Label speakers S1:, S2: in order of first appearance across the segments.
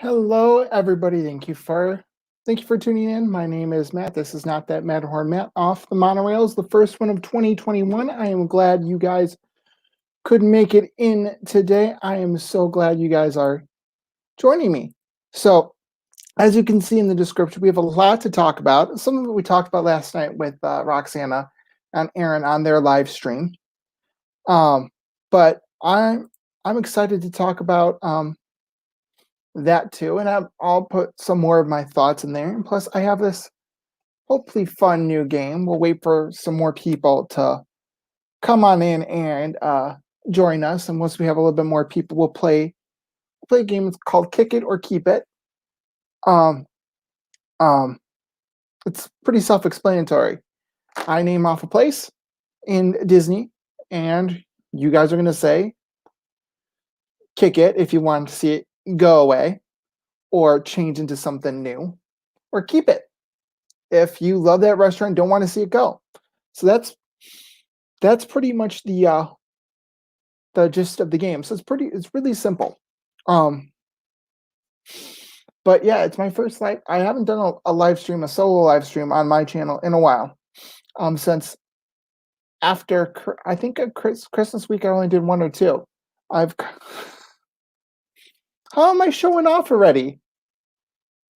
S1: Hello, everybody. Thank you for tuning in. My name is Matt. This is Not That Matterhorn Matt off the monorails, the first one of 2021. I am glad you guys could make it in today. I am so glad you guys are joining me. So, as you can see in the description, we have a lot to talk about. Some of it we talked about last night with Roxana and Aaron on their live stream. But I'm excited to talk about that too, and I'll put some more of my thoughts in there. And plus, I have this hopefully fun new game. We'll wait for some more people to come on in and join us. And once we have a little bit more people, we'll play a game called Kick It or Keep It. Um, um, it's pretty self-explanatory. I name off a place in Disney, and you guys are going to say kick it if you want to see it go away, or change into something new, or keep it if you love that restaurant, don't want to see it go. So that's pretty much the gist of the game. So it's really simple. But yeah, it's my first live. I haven't done a live stream, a solo live stream on my channel in a while. Since after I think Christmas week, I only did one or two. How am I showing off already?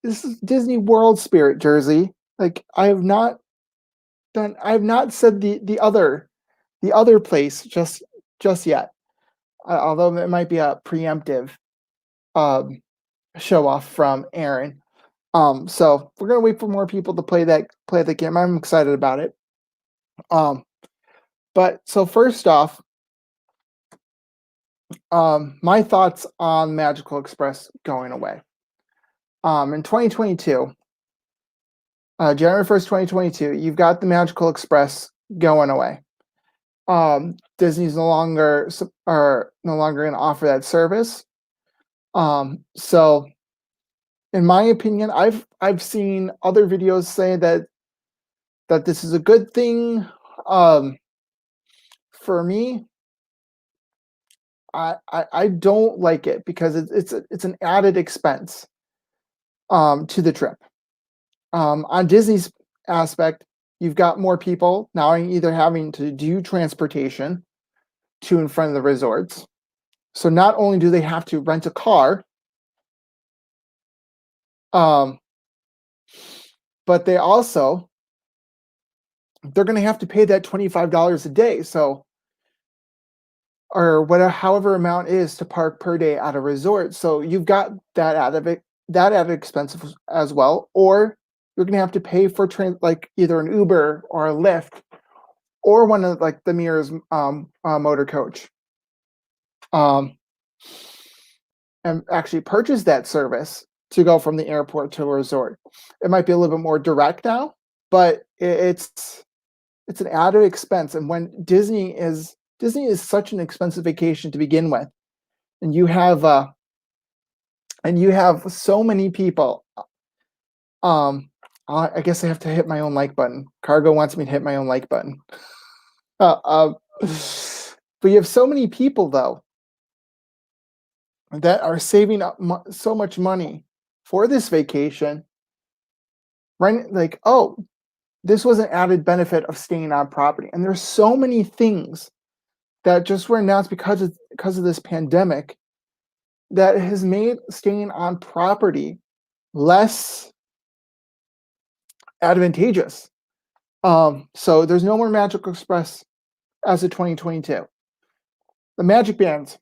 S1: This is Disney World Spirit jersey. Like I have not said the other place just yet. Although it might be a preemptive show off from Aaron. So we're gonna wait for more people to play the game. I'm excited about it. But so first off, my thoughts on Magical Express going away. In 2022, January 1st, 2022, you've got the Magical Express going away. Disney's no longer going to offer that service. So in my opinion, I've seen other videos say that this is a good thing. For me, I don't like it because it's an added expense to the trip. On Disney's aspect, you've got more people now either having to do transportation to and from the resorts. So not only do they have to rent a car, but they're going to have to pay that $25 a day. So, or whatever, however amount is to park per day at a resort. So you've got that added expense as well, or you're going to have to pay for like either an Uber or a Lyft or one of like the Mirror's motor coach, and actually purchase that service to go from the airport to a resort. It might be a little bit more direct now, but it's an added expense. And when Disney is such an expensive vacation to begin with, and you have so many people. I guess I have to hit my own like button. Cargo wants me to hit my own like button. But you have so many people though that are saving up so much money for this vacation, right? Like, oh, this was an added benefit of staying on property. And there's so many things that just were announced because of this pandemic that has made staying on property less advantageous. So there's no more Magical Express as of 2022. The Magic Bands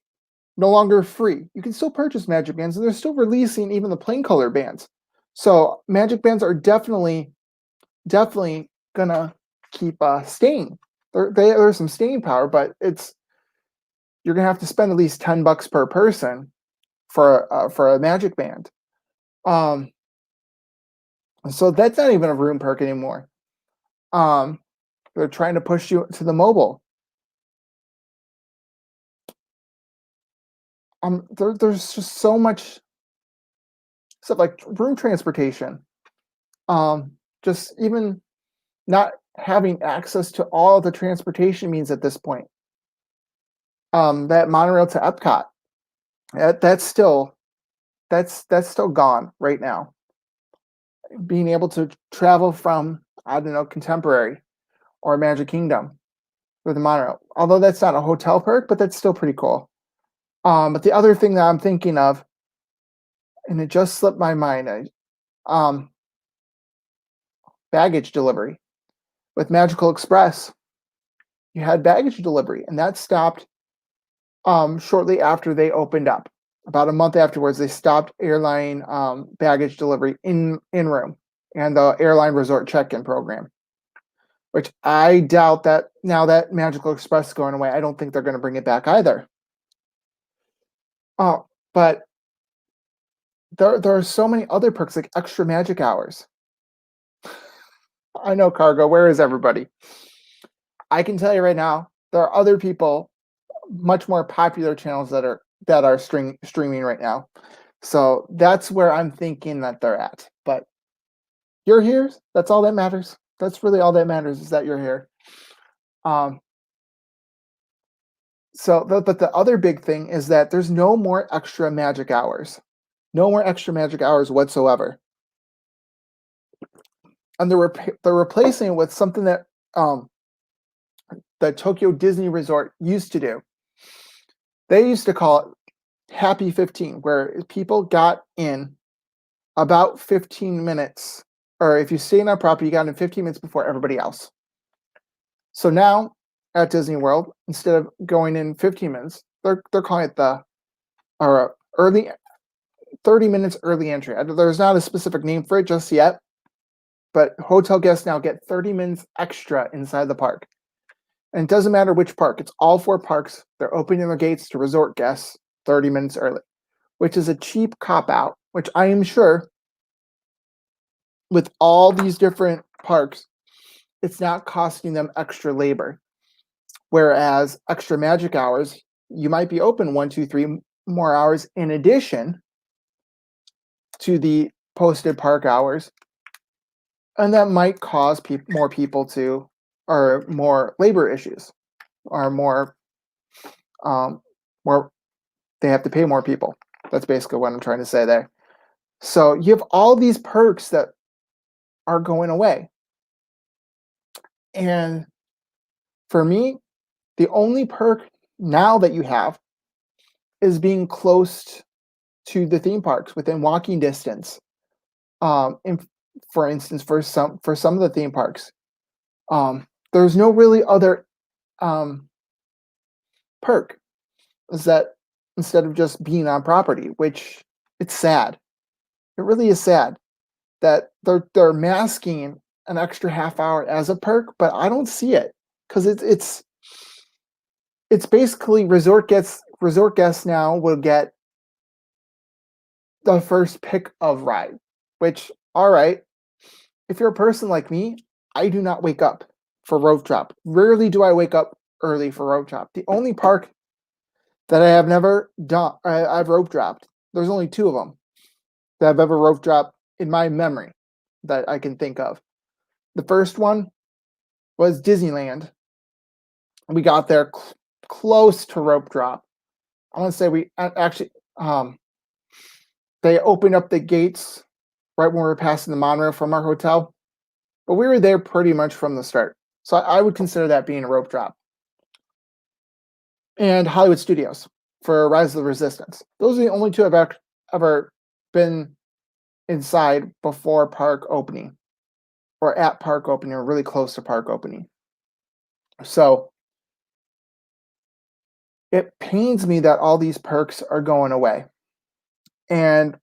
S1: no longer free. You can still purchase Magic Bands, and they're still releasing even the plain color bands. So Magic Bands are definitely gonna keep staying. There's some staying power, but you're gonna have to spend at least $10 per person for a Magic Band. So that's not even a room perk anymore. They're trying to push you to the mobile. There's just so much stuff like room transportation. Just even not having access to all the transportation means at this point. That monorail to Epcot, that's still that's still gone right now. Being able to travel from, I don't know, Contemporary or Magic Kingdom with the monorail. Although that's not a hotel perk, but that's still pretty cool. But the other thing that I'm thinking of, and it just slipped my mind, um, baggage delivery. With Magical Express, you had baggage delivery, and that stopped shortly after they opened up. About a month afterwards, they stopped airline baggage delivery in room and the airline resort check-in program, which I doubt that now that Magical Express is going away, I don't think they're going to bring it back either. But there are so many other perks like extra magic hours. I know, Cargo. Where is everybody? I can tell you right now, there are other people, much more popular channels that are streaming right now. So that's where I'm thinking that they're at. But you're here. That's all that matters. That's really all that matters is that you're here. But the other big thing is that there's no more extra magic hours. No more extra magic hours whatsoever. And they're replacing it with something that the Tokyo Disney Resort used to do. They used to call it Happy 15, where people got in about 15 minutes, or if you stay in our property, you got in 15 minutes before everybody else. So now at Disney World, instead of going in 15 minutes, they're calling it early 30 minutes early entry. There's not a specific name for it just yet, but hotel guests now get 30 minutes extra inside the park. And it doesn't matter which park. It's all 4 parks. They're opening their gates to resort guests 30 minutes early, which is a cheap cop-out, which I am sure with all these different parks, it's not costing them extra labor. Whereas extra magic hours, you might be open 1, 2, 3 more hours in addition to the posted park hours. And that might cause more people to, or more labor issues, or more they have to pay more people. That's basically what I'm trying to say there. So you have all these perks that are going away. And for me, the only perk now that you have is being close to the theme parks within walking distance. For instance, for some of the theme parks, there's no really other perk. Is that instead of just being on property, which it's sad. It really is sad that they're masking an extra half hour as a perk, but I don't see it because it's basically resort guests now will get the first pick of ride, which all right. If you're a person like me, I do not wake up for rope drop. Rarely do I wake up early for rope drop. The only park that I have never done, I've rope dropped. There's only 2 of them that I've ever rope dropped in my memory that I can think of. The first one was Disneyland. We got there close to rope drop. I want to say we actually, they opened up the gates right when we were passing the monorail from our hotel, but we were there pretty much from the start. So I would consider that being a rope drop. And Hollywood Studios for Rise of the Resistance. Those are the only 2 I've ever been inside before park opening or at park opening or really close to park opening. So it pains me that all these perks are going away. And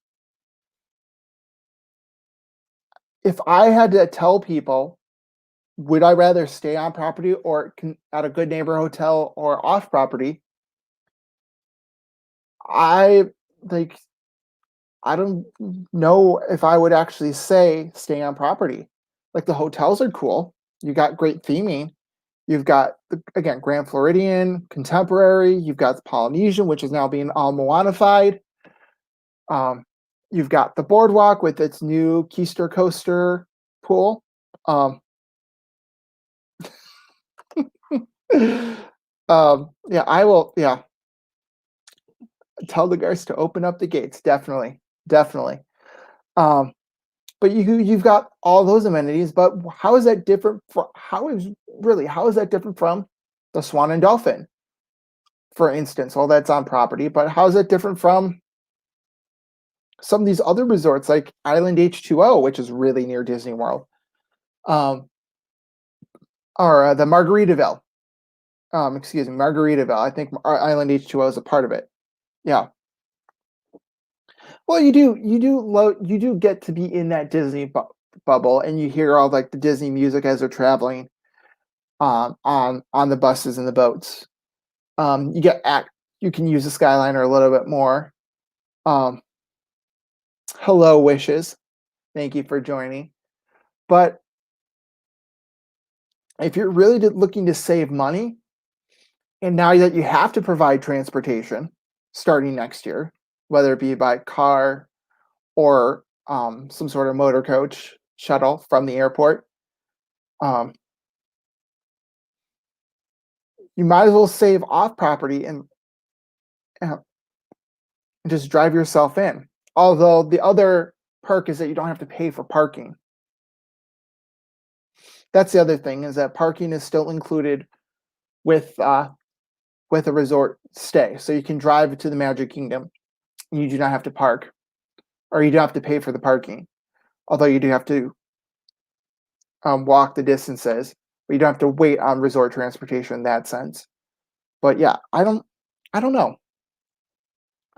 S1: if I had to tell people, would I rather stay on property or at a good neighbor hotel or off property? I don't know if I would actually say stay on property. Like the hotels are cool. You got great theming. You've got again Grand Floridian, Contemporary. You've got the Polynesian, which is now being all Moana-fied. You've got the Boardwalk with its new Keister Coaster pool. Yeah, I will. Yeah, tell the guards to open up the gates. Definitely, definitely. Um, but you've got all those amenities, but how is that different for how is that different from the Swan and Dolphin, for instance? Well, that's on property, but how is that different from some of these other resorts like Island H2O, which is really near Disney World, um, or the Margaritaville. Excuse me, Margaritaville. I think Island H2O is a part of it. Yeah. Well, you do get to be in that bubble, and you hear all like the Disney music as they're traveling on the buses and the boats. You get act you can use the Skyliner a little bit more. Um, hello, Wishes. Thank you for joining. But if you're really looking to save money, and now that you have to provide transportation starting next year, whether it be by car or some sort of motor coach shuttle from the airport, um, you might as well save off property uh, and just drive yourself in. Although the other perk is that you don't have to pay for parking. That's the other thing, is that parking is still included with with a resort stay. So you can drive to the Magic Kingdom. And you do not have to park, or you don't have to pay for the parking. Although you do have to walk the distances, but you don't have to wait on resort transportation in that sense. But yeah, I don't know.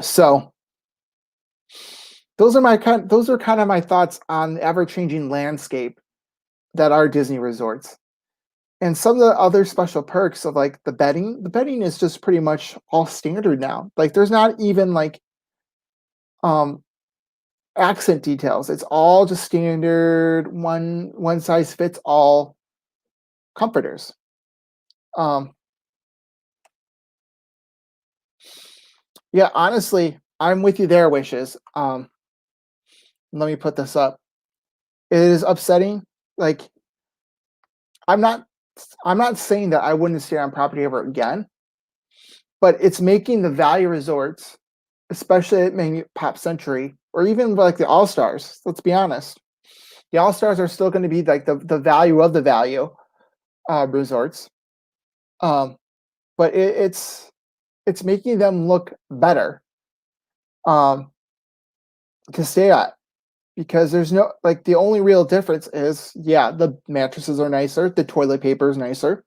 S1: So those are kind of my thoughts on the ever changing landscape that are Disney resorts. And some of the other special perks of like the bedding is just pretty much all standard now. Like there's not even like um accent details. It's all just standard one size fits all comforters. Um yeah, honestly, I'm with you there, Wishes. Let me put this up. It is upsetting. Like I'm not I'm not saying that I wouldn't stay on property ever again, but it's making the value resorts, especially at maybe Pop Century or even like the All Stars. Let's be honest, the All Stars are still going to be like the value of the value resorts, um, but it's making them look better um, to stay at, because there's no like the only real difference is, yeah, the mattresses are nicer, the toilet paper is nicer.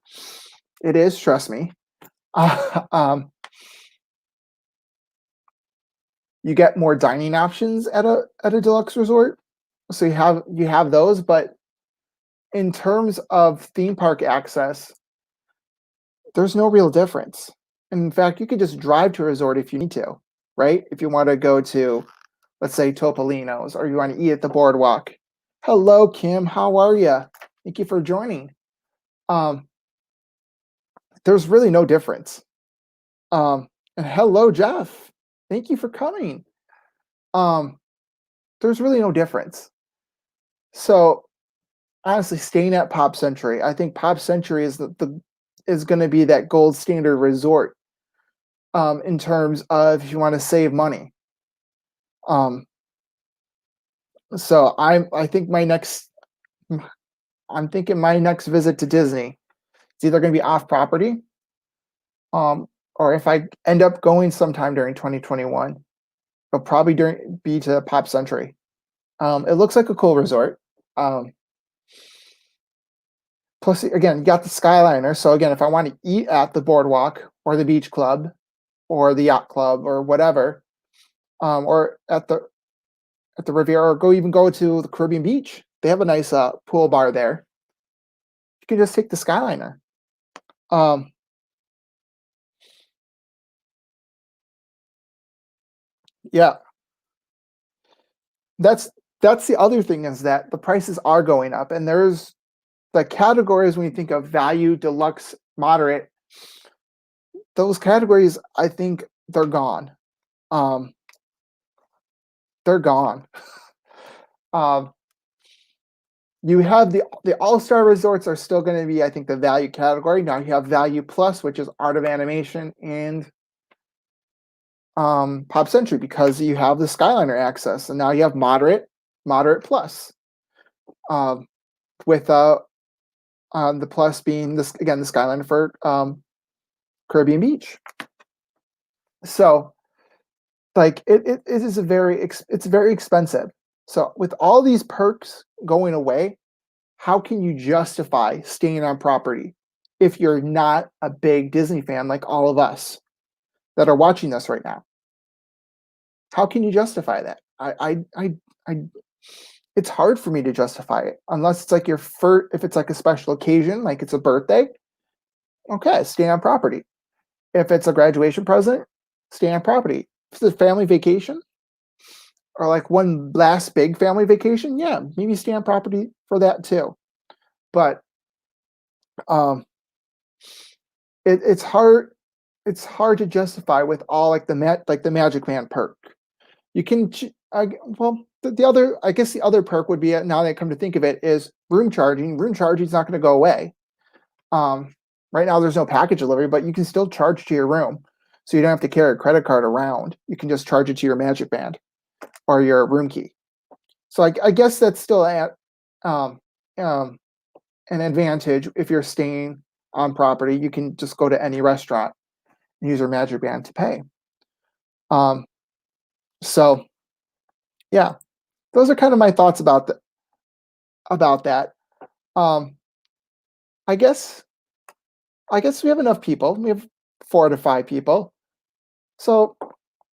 S1: It is, trust me. Uh, um, you get more dining options at a deluxe resort, so you have those. But in terms of theme park access, there's no real difference. In fact, you could just drive to a resort if you need to, right? If you want to go to, let's say, Topolino's, or you want to eat at the boardwalk. Hello, Kim. How are you? Thank you for joining. Um, there's really no difference. And hello, Jeff. Thank you for coming. Um, there's really no difference. So honestly, staying at Pop Century, I think Pop Century is the is going to be that gold standard resort in terms of if you want to save money. Um, so I think I'm thinking my next visit to Disney, it's either going to be off property, or if I end up going sometime during 2021, it'll probably be to Pop Century. It looks like a cool resort. Um, Plus, again, you got the Skyliner. So again, if I want to eat at the boardwalk or the beach club or the yacht club or whatever, or at the Riviera, or go to the Caribbean beach, they have a nice pool bar there. You can just take the Skyliner. Um, yeah, that's that's the other thing, is that the prices are going up, and there's the categories when you think of value, deluxe, moderate. Those categories, I think they're gone. Um, they're gone. Um, you have the all-star resorts are still going to be, I think, the value category. Now you have value plus, which is art of animation and Pop Century because you have the Skyliner access, and now you have moderate plus. Um, with the plus being this again the Skyliner for Caribbean Beach. So like it is a it's very expensive. So with all these perks going away, how can you justify staying on property if you're not a big Disney fan like all of us that are watching this right now? How can you justify that? I it's hard for me to justify it unless it's like your first, if it's like a special occasion, like it's a birthday, okay, stay on property. If it's a graduation present, stay on property. If it's a family vacation or like one last big family vacation, yeah, maybe stay on property for that too. But um, it's hard. It's hard to justify with all like the Magic Man perk. You can well the other I guess the other perk would be now that I come to think of it is room charging. Room charging is not going to go away. Um, right now there's no package delivery, but you can still charge to your room, so you don't have to carry a credit card around. You can just charge it to your Magic Band or your room key. So I guess that's still um, um, an advantage if you're staying on property. You can just go to any restaurant and use your Magic Band to pay. Um, so yeah, those are kind of my thoughts about that. Um, I guess I guess we have enough people. We have 4 to 5 people. So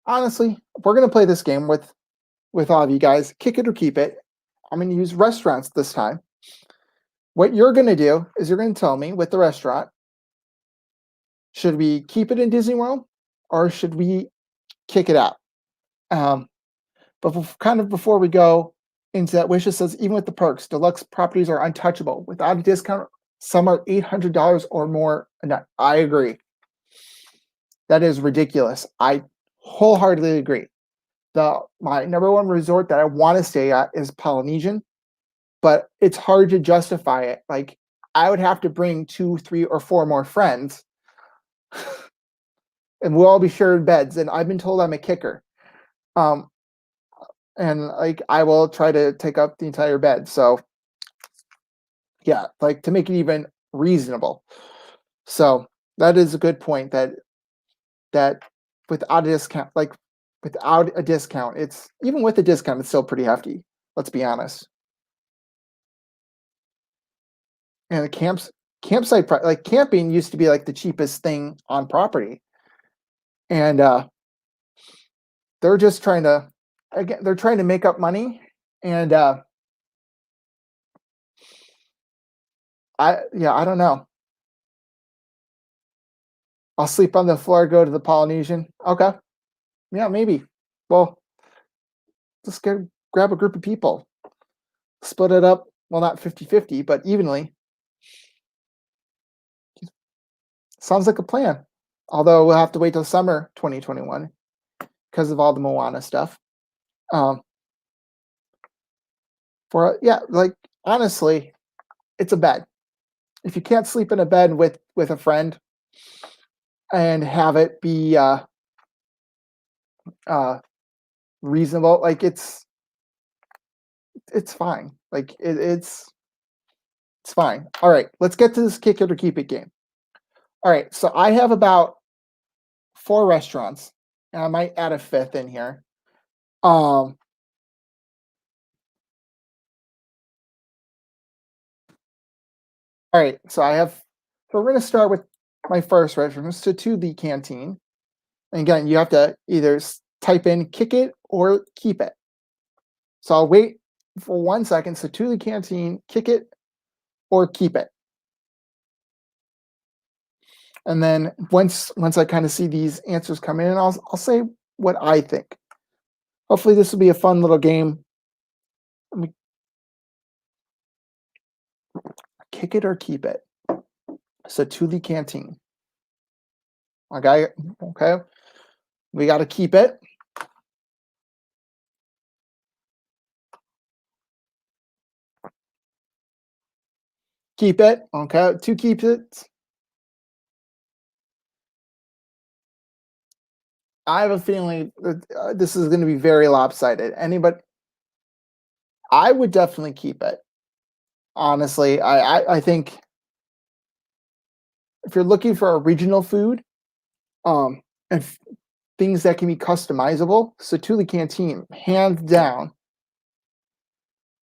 S1: honestly, we're gonna play this game with all of you guys. Kick it or keep it. I'm gonna use restaurants this time. What you're gonna do is you're gonna tell me with the restaurant, should we keep it in Disney World or should we kick it out? Um, but kind of before we go into that, Wishes says even with the perks, deluxe properties are untouchable. Without a discount, some are $800 or more a night. I agree. That is ridiculous. I wholeheartedly agree. My number one resort that I want to stay at is Polynesian, but it's hard to justify it. Like I would have to bring 2, 3, or 4 more friends, and we'll all be sharing beds. And I've been told I'm a kicker, um, and like I will try to take up the entire bed. So yeah, like to make it even reasonable. So that is a good point. That without a discount, like without a discount, it's even with a discount, it's still pretty hefty. Let's be honest. And the campsite like camping used to be like the cheapest thing on property, and they're just trying to again they're trying to make up money, and I don't know. I'll sleep on the floor, go to the Polynesian. Okay, yeah, maybe. Well, just grab a group of people, split it up. Well, not 50-50, but evenly. Sounds like a plan. Although we'll have to wait till summer 2021 because of all the Moana stuff. Um, for yeah, like honestly, it's a bed. If you can't sleep in a bed with a friend and have it be uh, reasonable, like it's fine. Like it's fine. All right, let's get to this kick it or keep it game. All right, so I have about 4 restaurants, and I might add a fifth in here. Um, all right, so I have. So we're gonna start with my first restaurant, to the Canteen. And again, you have to either type in kick it or keep it. So I'll wait for 1 second. So to the Canteen, kick it or keep it. And then once I kind of see these answers come in, I'll say what I think. Hopefully this will be a fun little game. Let me kick it or keep it. So to the Canteen. Okay, okay. We got to keep it. Keep it. Okay, 2 keeps it. I have a feeling that this is going to be very lopsided. Anybody, I would definitely keep it. Honestly, I think if you're looking for a regional food, and things that can be customizable, Satuli Canteen, hands down,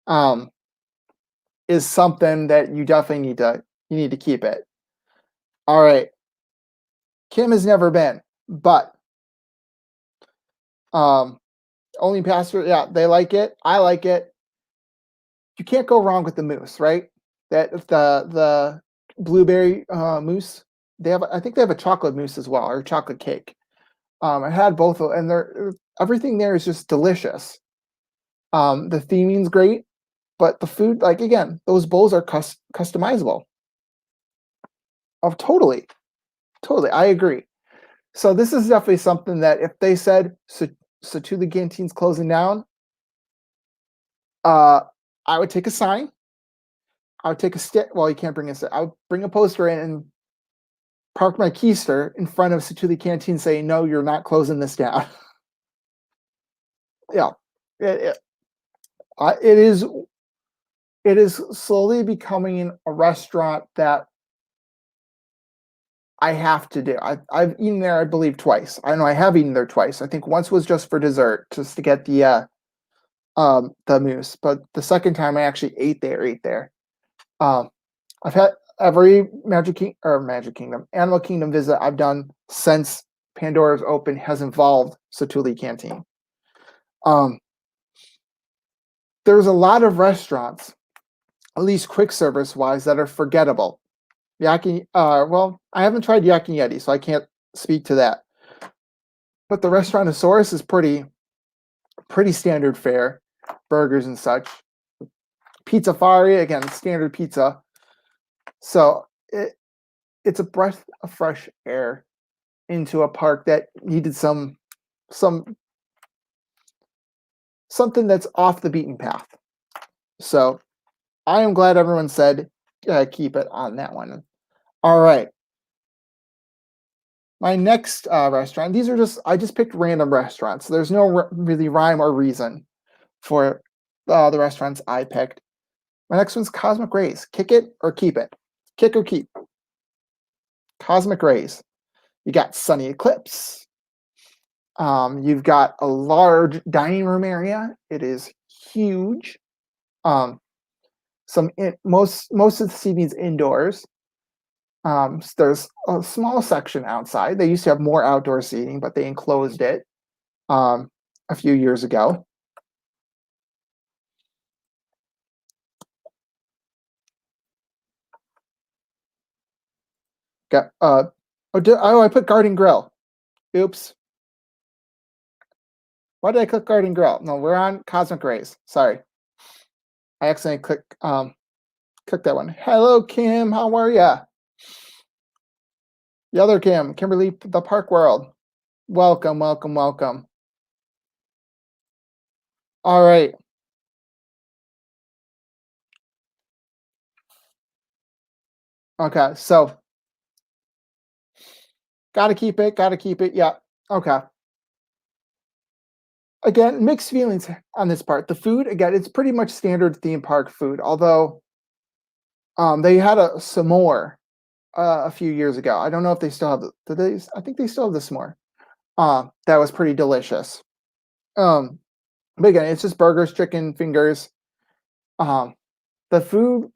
S1: um, is something that you definitely need to keep it. All right, Kim has never been, but um, only pastor, yeah, they like it. I like it. You can't go wrong with the mousse, right? That the blueberry mousse. They have, I think they have a chocolate mousse as well, or chocolate cake. I had both, and they're everything there is just delicious. The theming's great, but the food, like again, those bowls are customizable. Oh, totally, totally, I agree. So this is definitely something that if they said Satuli Canteen's closing down, uh, I would take a sign. I would take a stick. Well, you can't bring a stick. I would bring a poster in and park my keister in front of Satuli Canteen, saying, "No, you're not closing this down." Yeah, it, it, it is. It is slowly becoming a restaurant that I have to do. I've eaten there, I believe, twice. I know I have eaten there twice. I think once was just for dessert, just to get the mousse. But the second time I actually ate there. Um, I've had every Magic Kingdom, Animal Kingdom visit I've done since Pandora's Open has involved Satuli Canteen. Um, there's a lot of restaurants, at least quick service wise, that are forgettable. Well, I haven't tried Yak and Yeti, so I can't speak to that. But the Restaurantosaurus is pretty standard fare, burgers and such. Pizza Fari, again, standard pizza. So it's a breath of fresh air into a park that needed some something that's off the beaten path. So I am glad everyone said keep it on that one. All right. My next restaurant. These are I just picked random restaurants. So there's no really rhyme or reason for the restaurants I picked. My next one's Cosmic Rays. Kick it or keep it. Kick or keep. Cosmic Rays. You got Sunny Eclipse. You've got a large dining room area. It is huge. Most of the seating is indoors. There's a small section outside. They used to have more outdoor seating, but they enclosed it a few years ago. Got I put Garden Grill. Oops. Why did I click Garden Grill? No, we're on Cosmic Rays. Sorry. I accidentally clicked that one. Hello, Kim. How are ya? The other Kim, Kimberly, the Park World. Welcome, welcome, welcome. All right. Okay, so gotta keep it, gotta keep it. Yeah. Okay. Again, mixed feelings on this part. The food, again, it's pretty much standard theme park food, although they had a s'more a few years ago. I don't know if they still have I think they still have the s'more. That was pretty delicious. But again, it's just burgers, chicken fingers. The food,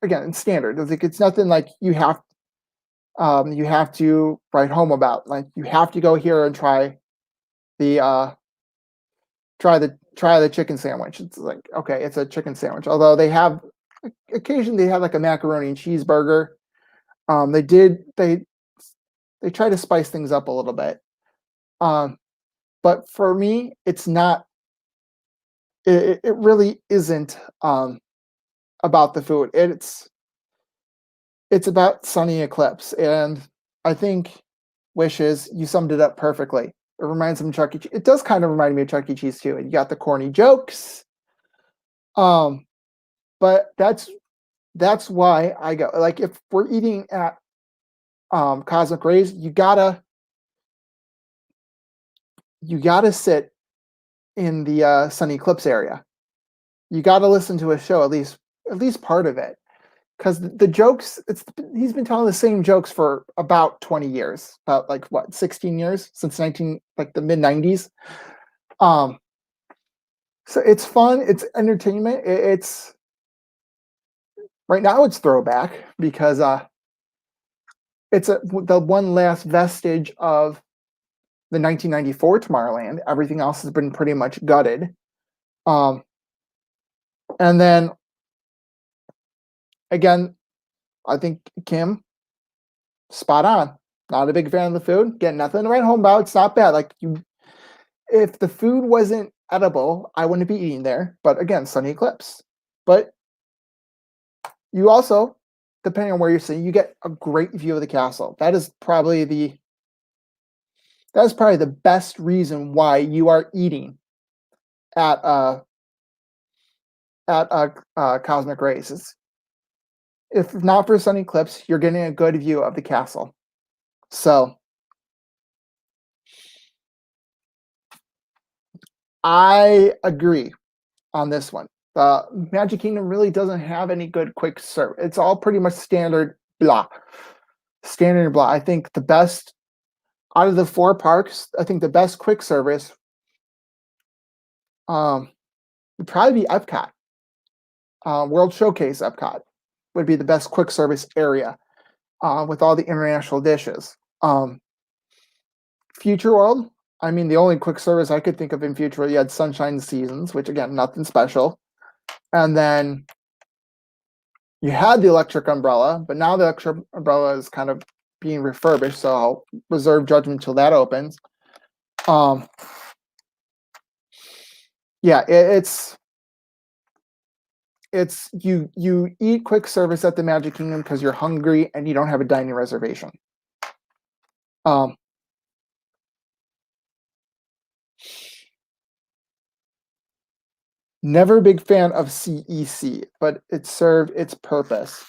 S1: again, it's standard. It's nothing like you have to write home about. Like you have to go here and the try the chicken sandwich. It's like, okay, it's a chicken sandwich. Although they have occasionally they have like a macaroni and cheeseburger. They try to spice things up a little bit. But for me, it's not. It really isn't about the food. It's about Sunny Eclipse, and I think Wishes, you summed it up perfectly. It reminds me of Chuck E. Cheese. It does kind of remind me of Chuck E. Cheese too. And you got the corny jokes. But that's why I go. Like if we're eating at Cosmic Rays, you gotta you gotta sit in the, Sunny Clips area. You gotta listen to a show, at least part of it, 'cause the jokes he's been telling the same jokes for about 20 years, about, like, what, 16 years? Since 19 like, the mid-90s? Um, so it's fun, it's entertainment, it's right now it's throwback because, it's the one last vestige of the 1994 Tomorrowland. Everything else has been pretty much gutted. Um, and then again, I think Kim, spot on. Not a big fan of the food. Get nothing to write home about. It's not bad. Like you, if the food wasn't edible, I wouldn't be eating there. But again, Sunny Eclipse. But you also, depending on where you're sitting, you get a great view of the castle. That is probably the best reason why you are eating at Cosmic Races. If not for Sunny Eclipse, you're getting a good view of the castle. So I agree on this one. Magic Kingdom really doesn't have any good quick serve. It's all pretty much standard blah. Standard blah. I think the best out of the 4 parks, I think the best quick service would probably be Epcot. World Showcase Epcot would be the best quick service area with all the international dishes. Future World, I mean, the only quick service I could think of in Future World, you had Sunshine Seasons, which again, nothing special. And then you had the Electric Umbrella, but now the Electric Umbrella is kind of being refurbished, so I'll reserve judgment till that opens. Yeah, it's you eat quick service at the Magic Kingdom because you're hungry and you don't have a dining reservation. Never a big fan of CEC, but it served its purpose.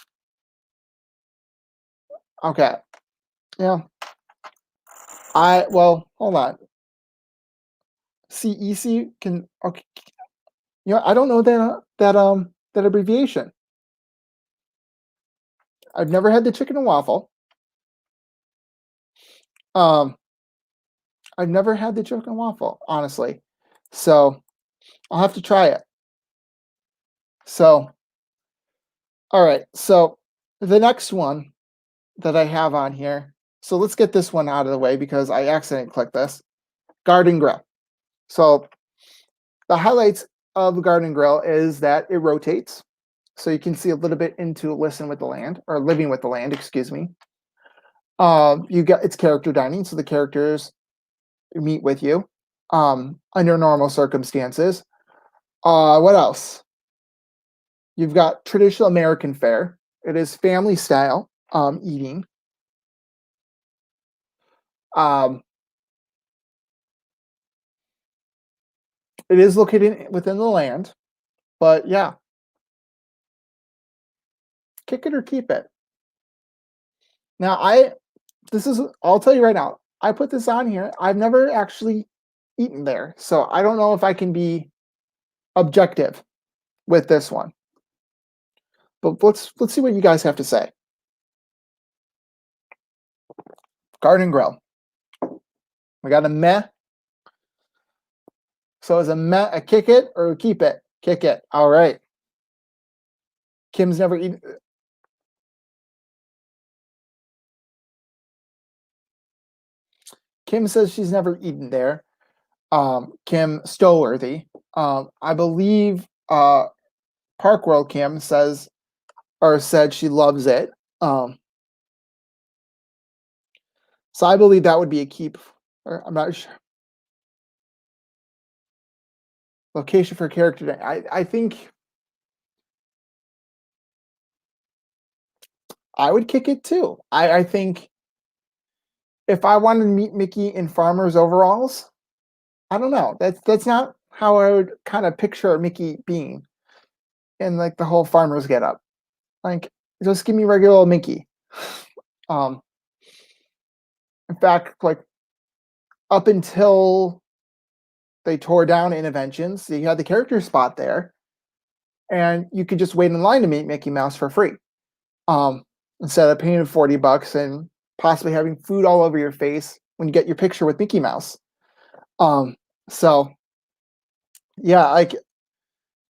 S1: Okay. Yeah. Well, hold on. CEC can okay. You know, I don't know that abbreviation. I've never had the chicken and waffle. Um, I've never had the chicken and waffle, honestly. So I'll have to try it. So, all right. So the next one that I have on here. So let's get this one out of the way because I accidentally clicked this. Garden Grill. So the highlights of the Garden Grill is that it rotates. So you can see a little bit into Listen with the Land or Living with the Land, excuse me. You got it's character dining, so the characters meet with you under normal circumstances. What else? You've got traditional American fare. It is family style eating. Um, it is located within the land, but yeah, kick it or keep it. Now, I'll tell you right now, I put this on here. I've never actually eaten there, so I don't know if I can be objective with this one. But let's see what you guys have to say. Garden Grill. We got a meh. So is a meh a kick it or keep it? Kick it. All right. Kim's never eaten. Kim says she's never eaten there. Kim Stowworthy. I believe Park World Kim says or said she loves it. So I believe that would be a keep. Or I'm not sure. Location for character. I think I would kick it too. I think if I wanted to meet Mickey in farmer's overalls, I don't know. That's not how I would kind of picture Mickey being in like the whole farmer's get up. Like, just give me regular old Mickey. Um, in fact, like up until they tore down Interventions, so you had the character spot there, and you could just wait in line to meet Mickey Mouse for free, um, instead of paying $40 and possibly having food all over your face when you get your picture with Mickey Mouse. Um, so yeah, like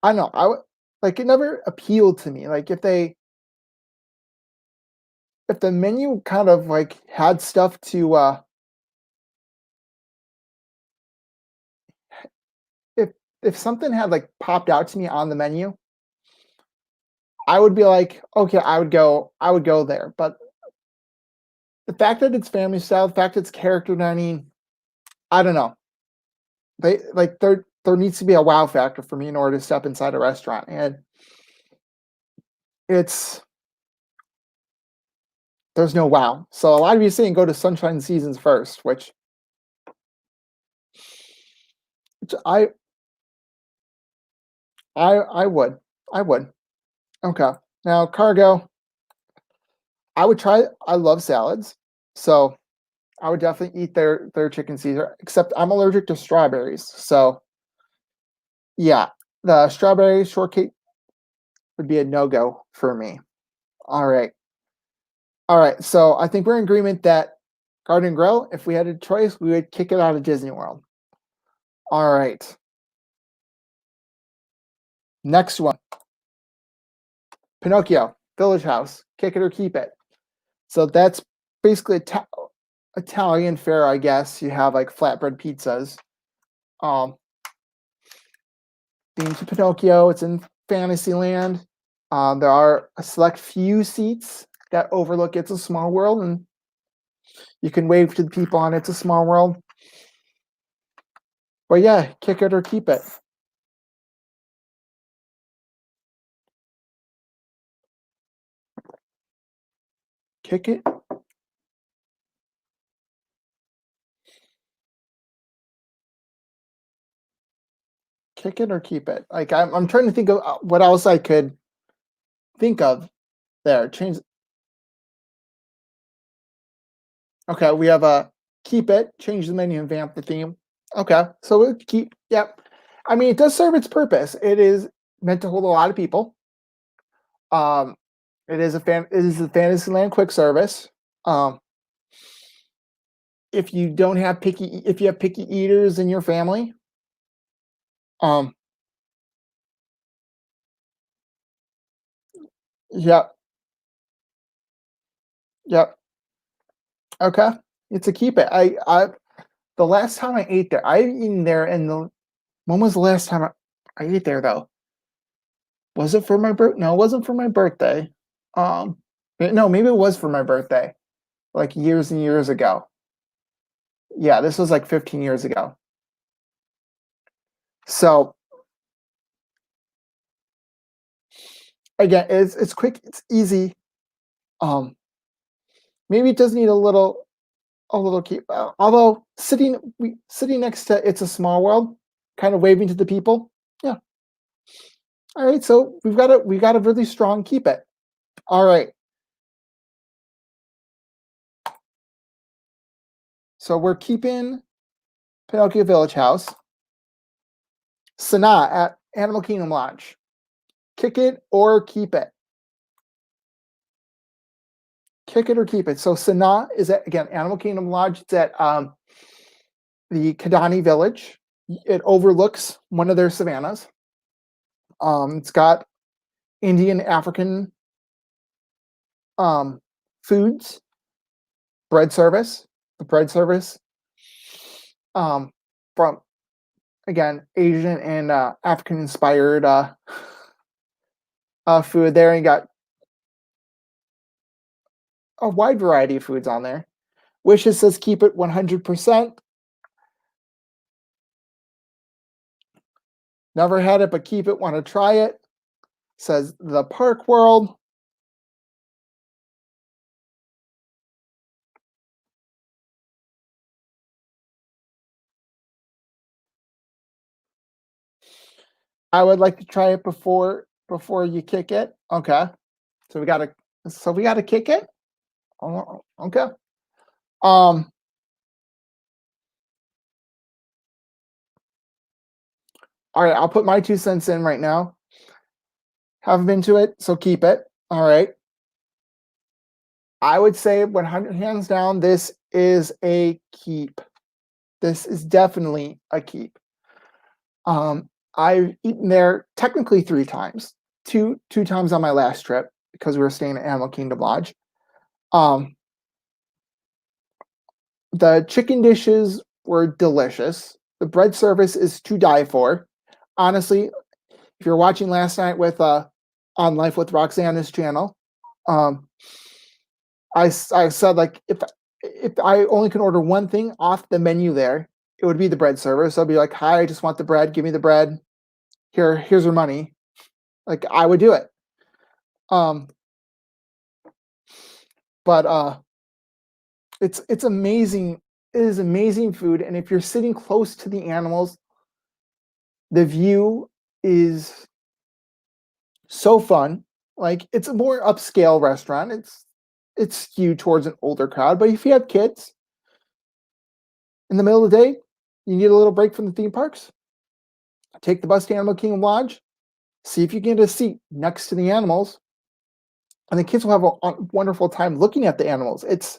S1: I don't know, like it never appealed to me. Like if the menu kind of like had stuff to if if something had like popped out to me on the menu, I would be like, okay, I would go there. But the fact that it's family style, the fact it's character dining, I don't know. They like there needs to be a wow factor for me in order to step inside a restaurant. And it's there's no wow. So a lot of you saying go to Sunshine Seasons first, which I would. I would. Okay. Now cargo, I would try I love salads. So I would definitely eat their chicken Caesar, except I'm allergic to strawberries. So yeah, the strawberry shortcake would be a no-go for me. All right. All right. So I think we're in agreement that Garden Grill, if we had a choice, we would kick it out of Disney World. All right. Next one. Pinocchio, Village House, kick it or keep it. So that's basically Italian fare, I guess. You have like flatbread pizzas. Um, Themed to Pinocchio. It's in Fantasyland. There are a select few seats that overlook It's a Small World, and you can wave to the people on It's a Small World. But yeah, kick it or keep it. Kick it. Kick it or keep it. Like I'm trying to think of what else I could think of there. Change. Okay, we have a keep it. Change the menu and vamp the theme. Okay, so we'll keep. Yep. I mean, it does serve its purpose. It is meant to hold a lot of people. Um, it is a Fantasyland quick service. Um, if you don't have if you have picky eaters in your family, um, yep, yep, okay, it's a keep it. The last time I ate there, I've eaten there, and when was the last time I ate there though? Was it for my birth? No, it wasn't for my birthday. No, maybe it was for my birthday, like years and years ago. Yeah, this was like 15 years ago. So again, it's quick, it's easy. Um, Maybe it does need a little keep. Although sitting next to It's a Small World, kind of waving to the people. Yeah. All right. So we've got a really strong keep it. All right. So we're keeping Pinocchio Village House. Sanaa at Animal Kingdom Lodge. Kick it or keep it. Kick it or keep it. So Sanaa is at again Animal Kingdom Lodge. It's at the Kidani Village. It overlooks one of their savannas. It's got Indian African foods, bread service, the bread service from again Asian and African inspired food there, and you got a wide variety of foods on there. Wishes says keep it 100%. Never had it, but keep it. Want to try it? Says the Park World. I would like to try it before you kick it. Okay, so we got to kick it. Oh, okay. Um, All right, I'll put my 2 cents in right now. Haven't been to it, so keep it. All right. I would say 100 hands down, this is a keep. This is definitely a keep. I've eaten there technically 3 times. Two times on my last trip because we were staying at Animal Kingdom Lodge. Um, the chicken dishes were delicious. The bread service is to die for. Honestly, if you're watching last night with on Life with Roxanna's channel, um, I said like if I only can order one thing off the menu there, it would be the bread service. I'd be like, "Hi, I just want the bread. Give me the bread. Here's your money." Like I would do it. Um, but it's amazing. It is amazing food, and if you're sitting close to the animals, the view is so fun. Like it's a more upscale restaurant. It's skewed towards an older crowd, but if you have kids in the middle of the day, you need a little break from the theme parks, take the bus to Animal Kingdom Lodge, see if you can get a seat next to the animals, and the kids will have a wonderful time looking at the animals. It's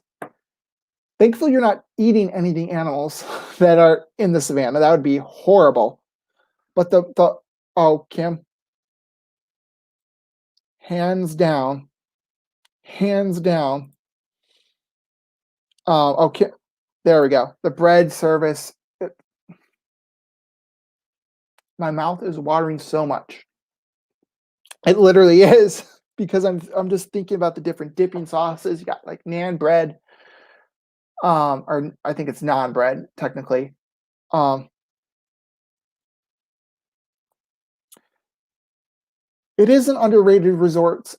S1: thankfully you're not eating any of the animals that are in the savannah. That would be horrible. But the oh Kim, hands down, hands down. Okay, there we go. The bread service. My mouth is watering so much. It literally is because I'm just thinking about the different dipping sauces. You got like naan bread, or I think it's naan bread technically. Um, it is an underrated resort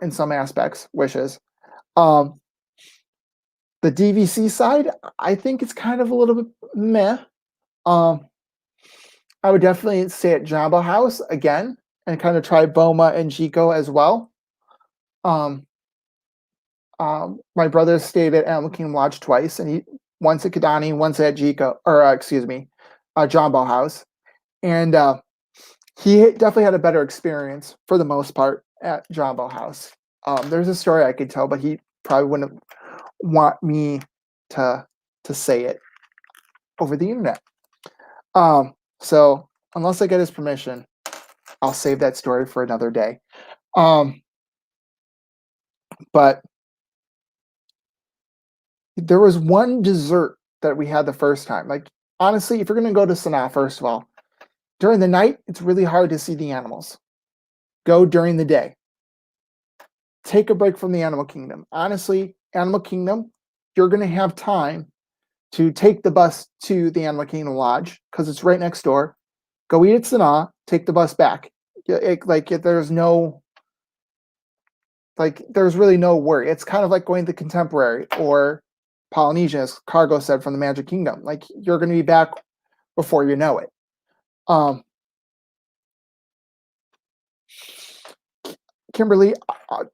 S1: in some aspects. Wishes. Um, the DVC side, I think it's kind of a little bit meh. Um, I would definitely stay at Jambo House again and kind of try Boma and Chico as well. Um, my brother stayed at Animal Kingdom Lodge twice, and he once at Kidani, once at Chico, or excuse me, Jambo House, and he definitely had a better experience for the most part at Jambo House. There's a story I could tell, but he probably wouldn't want me to say it over the internet. So unless I get his permission, I'll save that story for another day. But there was one dessert that we had the first time. Like honestly, if you're gonna go to Sanaa, first of all, during the night, it's really hard to see the animals. Go during the day. Take a break from the animal kingdom. Honestly, Animal Kingdom, you're gonna have time to take the bus to the Animal Kingdom Lodge because it's right next door. Go eat at Sanaa, take the bus back. There's really no worry. It's kind of like going to Contemporary or Polynesia, as Cargo said from the Magic Kingdom. Like you're going to be back before you know it. Kimberly,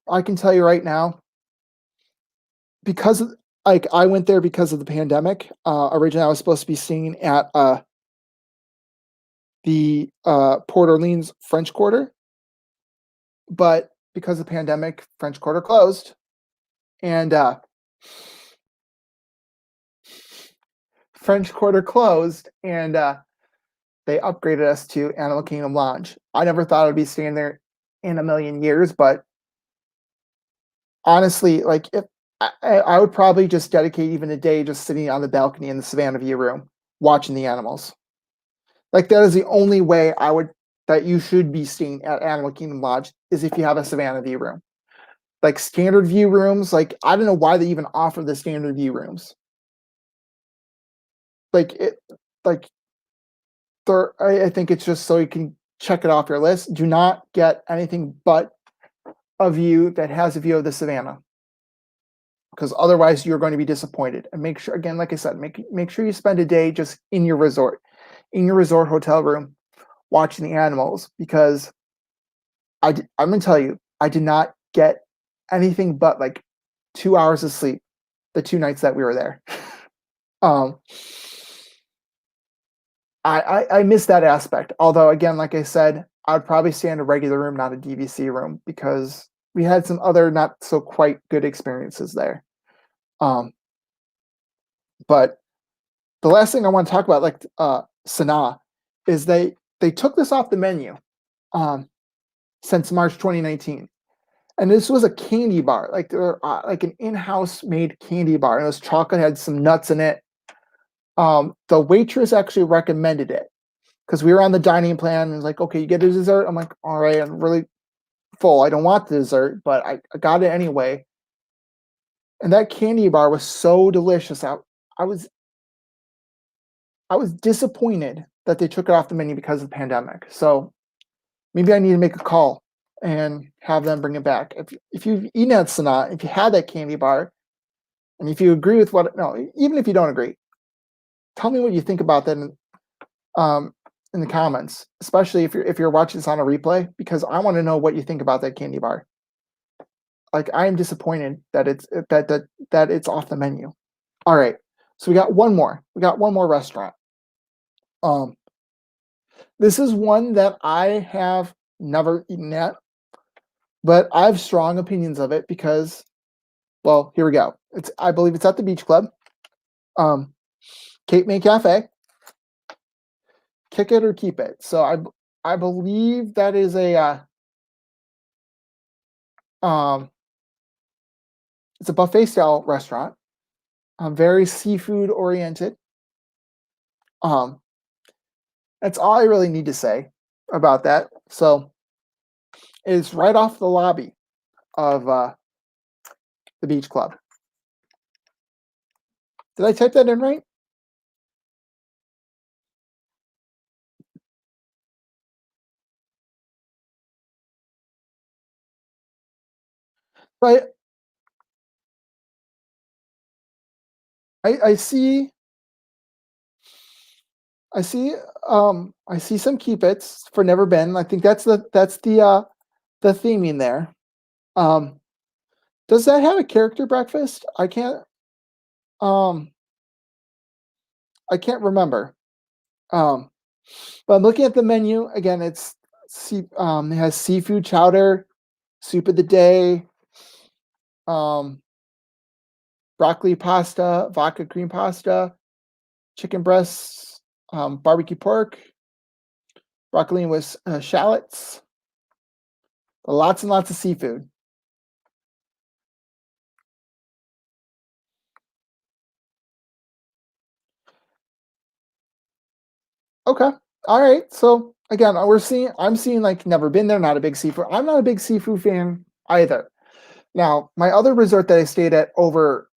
S1: I can tell you right now, because I went there because of the pandemic. Originally, I was supposed to be staying at the Port Orleans French Quarter, but because of the pandemic, French Quarter closed, and French Quarter closed, and they upgraded us to Animal Kingdom Lodge. I never thought I'd be staying there in a million years, but honestly, like if I would probably just dedicate even a day just sitting on the balcony in the Savannah View room watching the animals. Like that is the only way that you should be staying at Animal Kingdom Lodge is if you have a Savannah View room. Like standard view rooms, like I don't know why they even offer the standard view rooms. Like it, like I think it's just so you can check it off your list. Do not get anything but a view that has a view of the savannah, because otherwise you're going to be disappointed. And make sure, again, like I said, make sure you spend a day just in your resort hotel room, watching the animals. Because I'm gonna tell you, I did not get anything but like 2 hours of sleep the 2 nights that we were there. um, I miss that aspect. Although again, like I said, I'd probably stay in a regular room, not a DVC room, because we had some other not so quite good experiences there. Um, but the last thing I want to talk about, like Sanaa, is they took this off the menu um, since March 2019, and this was a candy bar, like an in-house made candy bar, and it was chocolate, had some nuts in it. The waitress actually recommended it because we were on the dining plan and was like, okay, you get a dessert. I'm like, all right, I'm really full. I don't want the dessert, but I got it anyway. And that candy bar was so delicious. I was I was disappointed that they took it off the menu because of the pandemic. So maybe I need to make a call and have them bring it back. If you've eaten at Sanaa, if you had that candy bar, and if you agree with what no, even if you don't agree, tell me what you think about that um, in the comments, especially if you're watching this on a replay, because I want to know what you think about that candy bar. Like I am disappointed that it's off the menu. All right, so we got one more. We got one more restaurant. Um, this is one that I have never eaten at, but I have strong opinions of it because, well, here we go. I believe it's at the Beach Club, um, Cape May Cafe. Kick it or keep it. So I believe that is um it's a buffet style restaurant, very seafood oriented. Um, that's all I really need to say about that. So it's right off the lobby of the Beach Club. Did I type that in right? Right. I see. I see. I see some keep its for never been. I think that's the theming there. Um, does that have a character breakfast? Um I can't remember. Um, but I'm looking at the menu again. It has seafood chowder, soup of the day, um, broccoli pasta, vodka cream pasta, chicken breasts, barbecue pork, broccoli with shallots, lots and lots of seafood. Okay, all right. So again, I'm seeing like never been there. Not a big seafood. I'm not a big seafood fan either. Now, my other resort that I stayed at over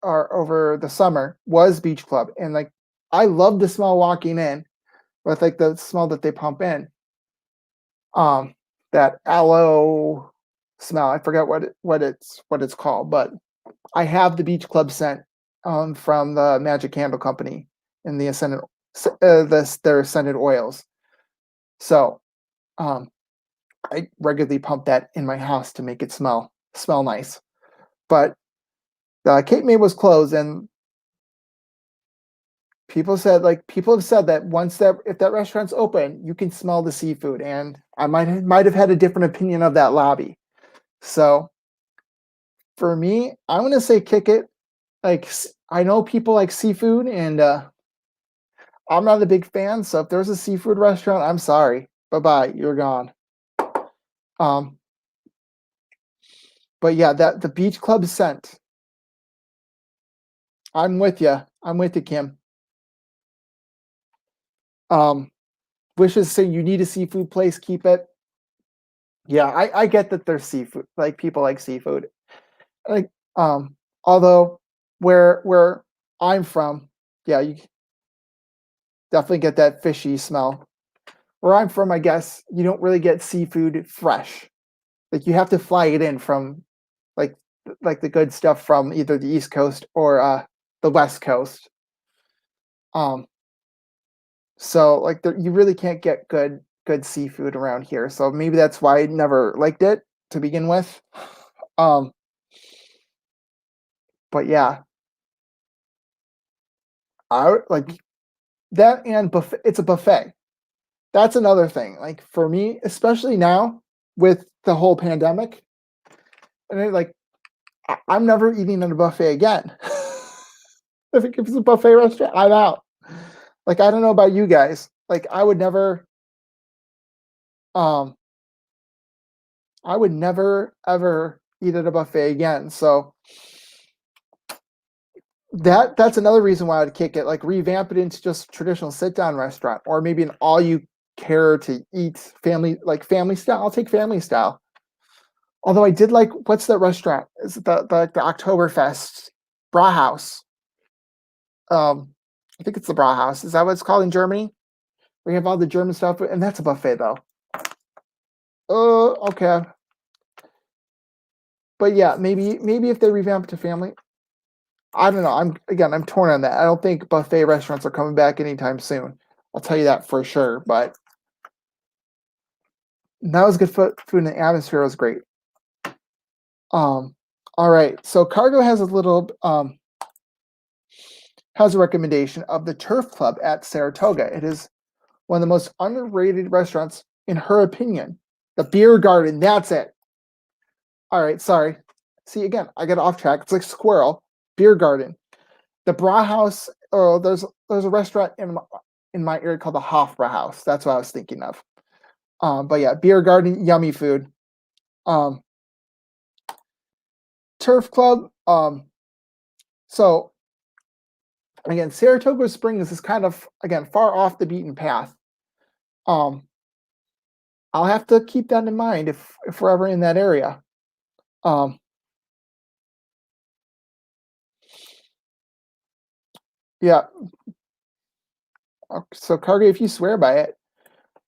S1: the summer was Beach Club, and like I love the smell walking in with like the smell that they pump in. Um, that aloe smell. I forget what it's called, but I have the Beach Club scent from the Magic Candle Company and their scented oils. So um, I regularly pump that in my house to make it smell nice. But Cape May was closed, and people have said that once that if that restaurant's open, you can smell the seafood, and I might have had a different opinion of that lobby. So for me, I'm gonna say kick it. I know people like seafood, and I'm not a big fan. So if there's a seafood restaurant, I'm sorry. Bye bye. You're gone. Um, but yeah, that the Beach Club scent. I'm with you. I'm with you, Kim. Um, wishes say you need a seafood place, keep it. Yeah, I get that there's seafood, like people like seafood. Like, although where I'm from, yeah, you definitely get that fishy smell. Where I'm from, I guess you don't really get seafood fresh. Like you have to fly it in from like like the good stuff from either the East Coast or the West Coast. Um, so like you really can't get good seafood around here. So maybe that's why I never liked it to begin with. Um, but yeah, I like that and buffet. It's a buffet. That's another thing. Like for me, especially now with the whole pandemic, and like I'm never eating at a buffet again. If it's a buffet restaurant, I'm out. Like I don't know about you guys. Like um I would never ever eat at a buffet again. So that's another reason why I'd kick it. Like revamp it into just a traditional sit down restaurant, or maybe an all you care to eat family style. I'll take family style. Although I did like what's that restaurant? Is it the Oktoberfest Brauhaus? I think it's the Brauhaus. Is that what it's called in Germany? We have all the German stuff, and that's a buffet though. Okay. But yeah, maybe if they revamp it to family, I don't know. I'm torn on that. I don't think buffet restaurants are coming back anytime soon. I'll tell you that for sure. But that was good food, and the atmosphere was great. All right. So Cargo has a recommendation of the Turf Club at Saratoga. It is one of the most underrated restaurants in her opinion. The Beer Garden. That's it. All right. Sorry. See again. I got off track. It's like Squirrel. Beer Garden. The Brauhaus. Oh, there's a restaurant in my area called the Hofbrauhaus. That's what I was thinking of. But yeah, Beer Garden, yummy food. Turf Club. So again, Saratoga Springs is kind of again far off the beaten path. I'll have to keep that in mind if we're ever in that area. Yeah. So Cargo, if you swear by it.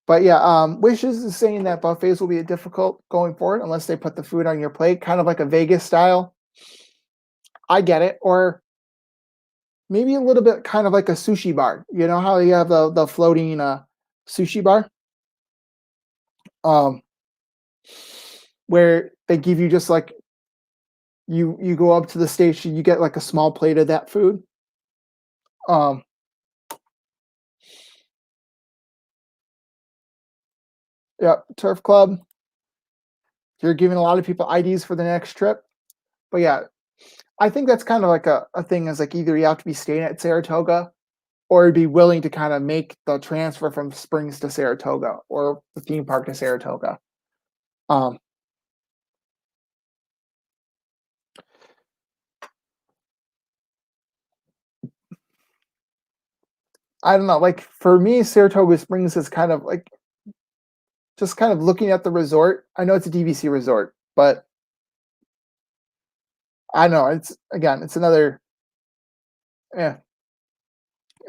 S1: But yeah, Wishes is saying that buffets will be difficult going forward unless they put the food on your plate, kind of like a Vegas style. I get it. Or maybe a little bit kind of like a sushi bar. You know how you have the floating sushi bar? Where they give you just like you go up to the station, you get like a small plate of that food. Yeah, Turf Club. You're giving a lot of people IDs for the next trip. But yeah, I think that's kind of like a thing is like either you have to be staying at Saratoga or be willing to kind of make the transfer from Springs to Saratoga or the theme park to Saratoga. Um, I don't know. Like for me, Saratoga Springs is kind of like just kind of looking at the resort. I know it's a DVC resort, but I know it's another. Yeah.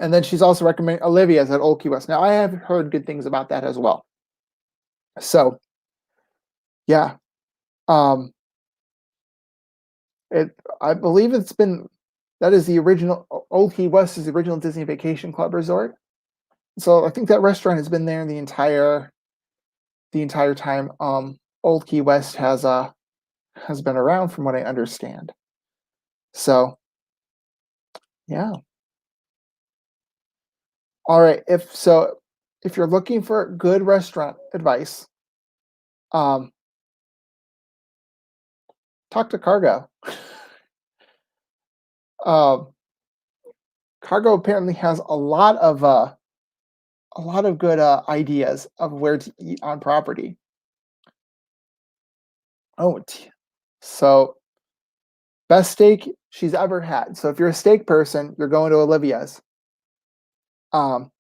S1: And then she's also recommending Olivia's at Old Key West. Now I have heard good things about that as well. So yeah. Um I believe that is the original Old Key West is the original Disney Vacation Club resort. So I think that restaurant has been there the entire time. Old Key West has been around from what I understand. So yeah. All right. If you're looking for good restaurant advice, um, talk to Cargo. Um, Cargo apparently has a lot of good ideas of where to eat on property. Oh, so best steak she's ever had. So if you're a steak person, you're going to Olivia's. Um,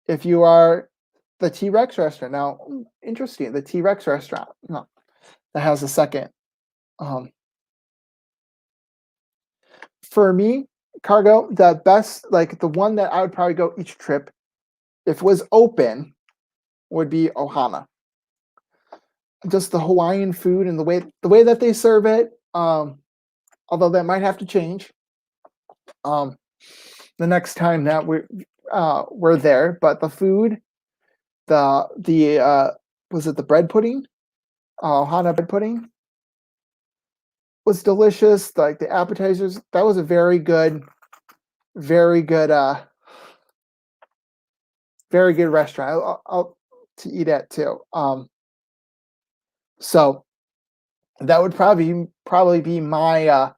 S1: if you are the T Rex restaurant, now interesting, the T Rex restaurant that has a second. Um, for me, Cargo, the best, like the one that I would probably go each trip if it was open would be Ohana. Just the Hawaiian food and the way that they serve it. Although that might have to change. The next time that we're there, but the food, the was it the bread pudding? Ohana bread pudding was delicious. Like the appetizers, that was a very good very good restaurant. I'll to eat at too. So that would probably be my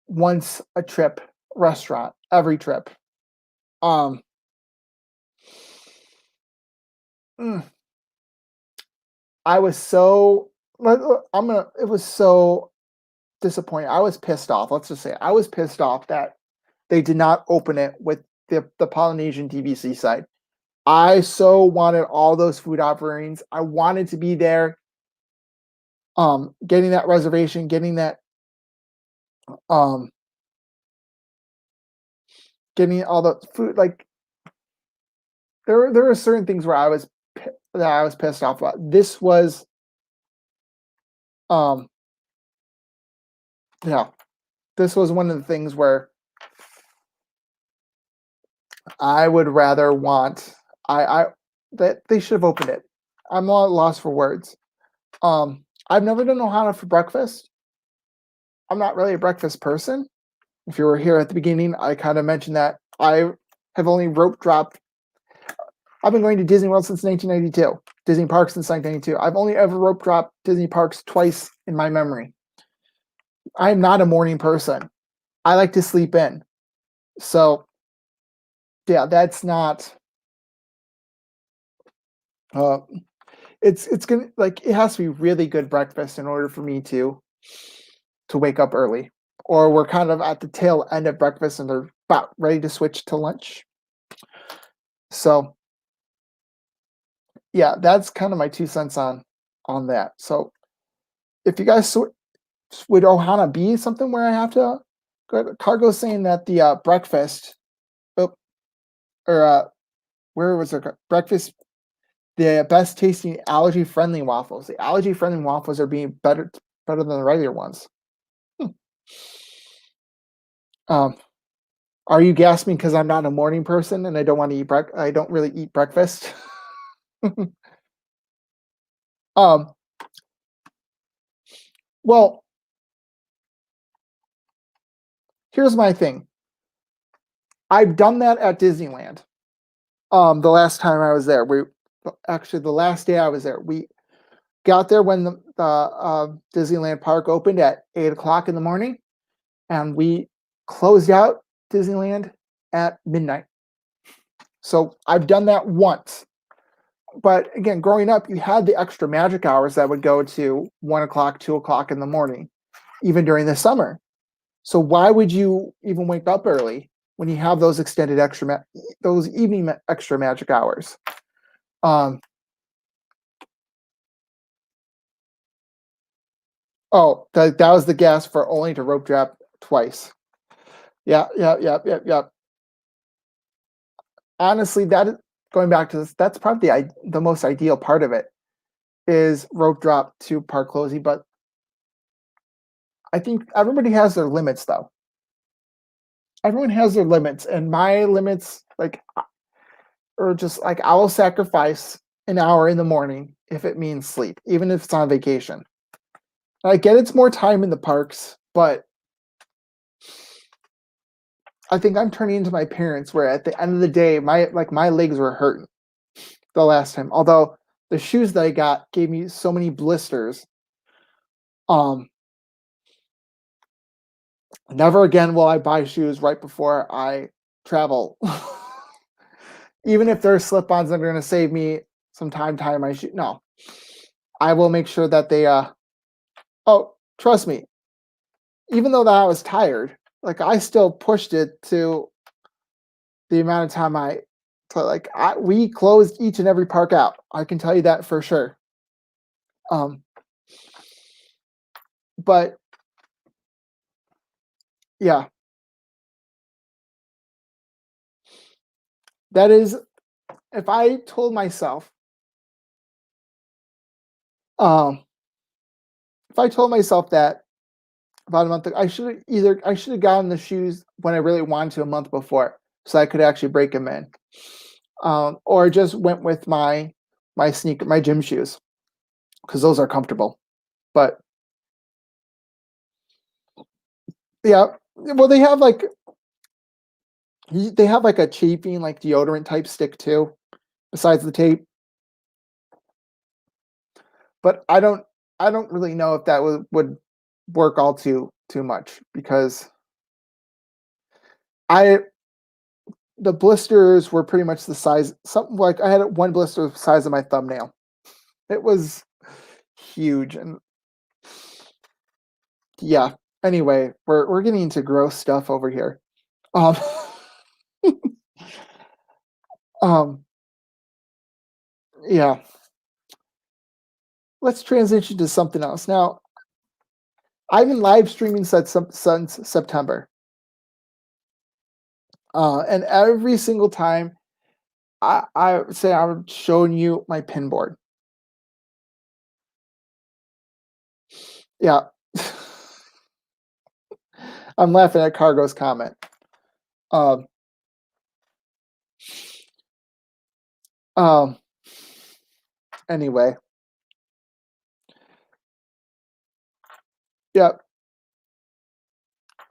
S1: once a trip restaurant every trip. Um, mm, I was so I'm gonna. It was so disappointing. I was pissed off. Let's just say I was pissed off that they did not open it with the Polynesian TBC side. I so wanted all those food offerings. I wanted to be there, getting that reservation, um, getting all the food. Like there were certain things where that I was pissed off about. This was, um, yeah, this was one of the things where I would rather want I that they should have opened it. I'm not lost for words. I've never done Ohana for breakfast. I'm not really a breakfast person. If you were here at the beginning, I kind of mentioned that I have only rope dropped. I've been going to Disney World since 1992, Disney Parks since 1992. I've only ever rope dropped Disney Parks twice in my memory. I'm not a morning person. I like to sleep in. So, yeah, that's not. Uh, it's gonna like it has to be really good breakfast in order for me to wake up early, or we're kind of at the tail end of breakfast and they're about ready to switch to lunch. So yeah, that's kind of my 2 cents on that. So if you guys would Ohana be something where I have to go? Cargo's saying that the breakfast, oh, or where was it? Breakfast, the best tasting allergy friendly waffles. The allergy friendly waffles are being better than the regular ones. Hmm. Um, are you gasping because I'm not a morning person and I don't want to I don't really eat breakfast? um, well, here's my thing. I've done that at Disneyland. The last time I was there, actually the last day I was there, we got there when the Disneyland park opened at 8 o'clock in the morning, and we closed out Disneyland at midnight. So I've done that once. But again, growing up, you had the extra magic hours that would go to 1 o'clock, 2 o'clock in the morning, even during the summer. So why would you even wake up early when you have those extended those evening extra magic hours? Um, oh, that was the gas for only to rope drop twice. Yeah, yeah, yeah, yeah, yeah. Honestly, going back to this, that's probably the most ideal part of it is rope drop to park closing. But I think everybody has their limits, though. Everyone has their limits, and my limits, like, are just like I will sacrifice an hour in the morning if it means sleep, even if it's on vacation. I get it's more time in the parks, but I think I'm turning into my parents, where at the end of the day, my legs were hurting the last time. Although the shoes that I got gave me so many blisters. Um, Never again will I buy shoes right before I travel. Even if they're slip-ons that are gonna save me some time tying my shoe. No, I will make sure that they oh, trust me, even though that I was tired, like I still pushed it to the amount of time we closed each and every park out. I can tell you that for sure. Um, but yeah, that is if I told myself, um, if I told myself that about a month ago, I should have gotten the shoes when I really wanted to a month before, so I could actually break them in, or just went with my gym shoes because those are comfortable. But yeah, well, they have like a chafing like deodorant type stick too. besides the tape. But I don't really know if that would work all too much because I the blisters were pretty much the size, something like I had one blister the size of my thumbnail. It was huge, and yeah. Anyway, we're getting into gross stuff over here. Um, um, yeah. Let's transition to something else. Now, I've been live streaming since September, and every single time I would say I'm showing you my pin board. Yeah. I'm laughing at Cargo's comment. Um, um, anyway, yeah,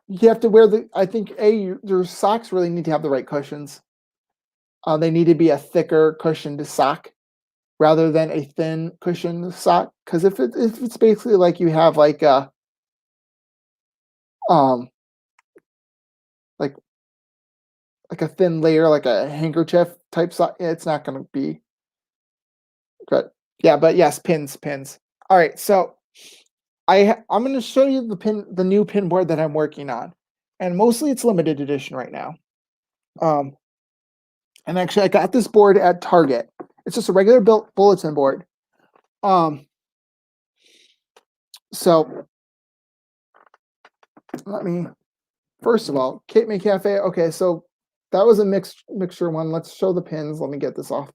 S1: you have to wear I think your socks really need to have the right cushions. They need to be a thicker cushioned sock rather than a thin cushioned sock. Because if it's basically like you have um like like a thin layer, like a handkerchief type sock, it's not going to be good. Yeah, but yes, pins. All right, so I'm going to show you the new pin board that I'm working on, and mostly it's limited edition right now. Um, and actually, I got this board at Target. It's just a regular built bulletin board. Um, so let me first of all, Cape May Cafe. Okay, so that was a mixture one. Let's show the pins. Let me get this off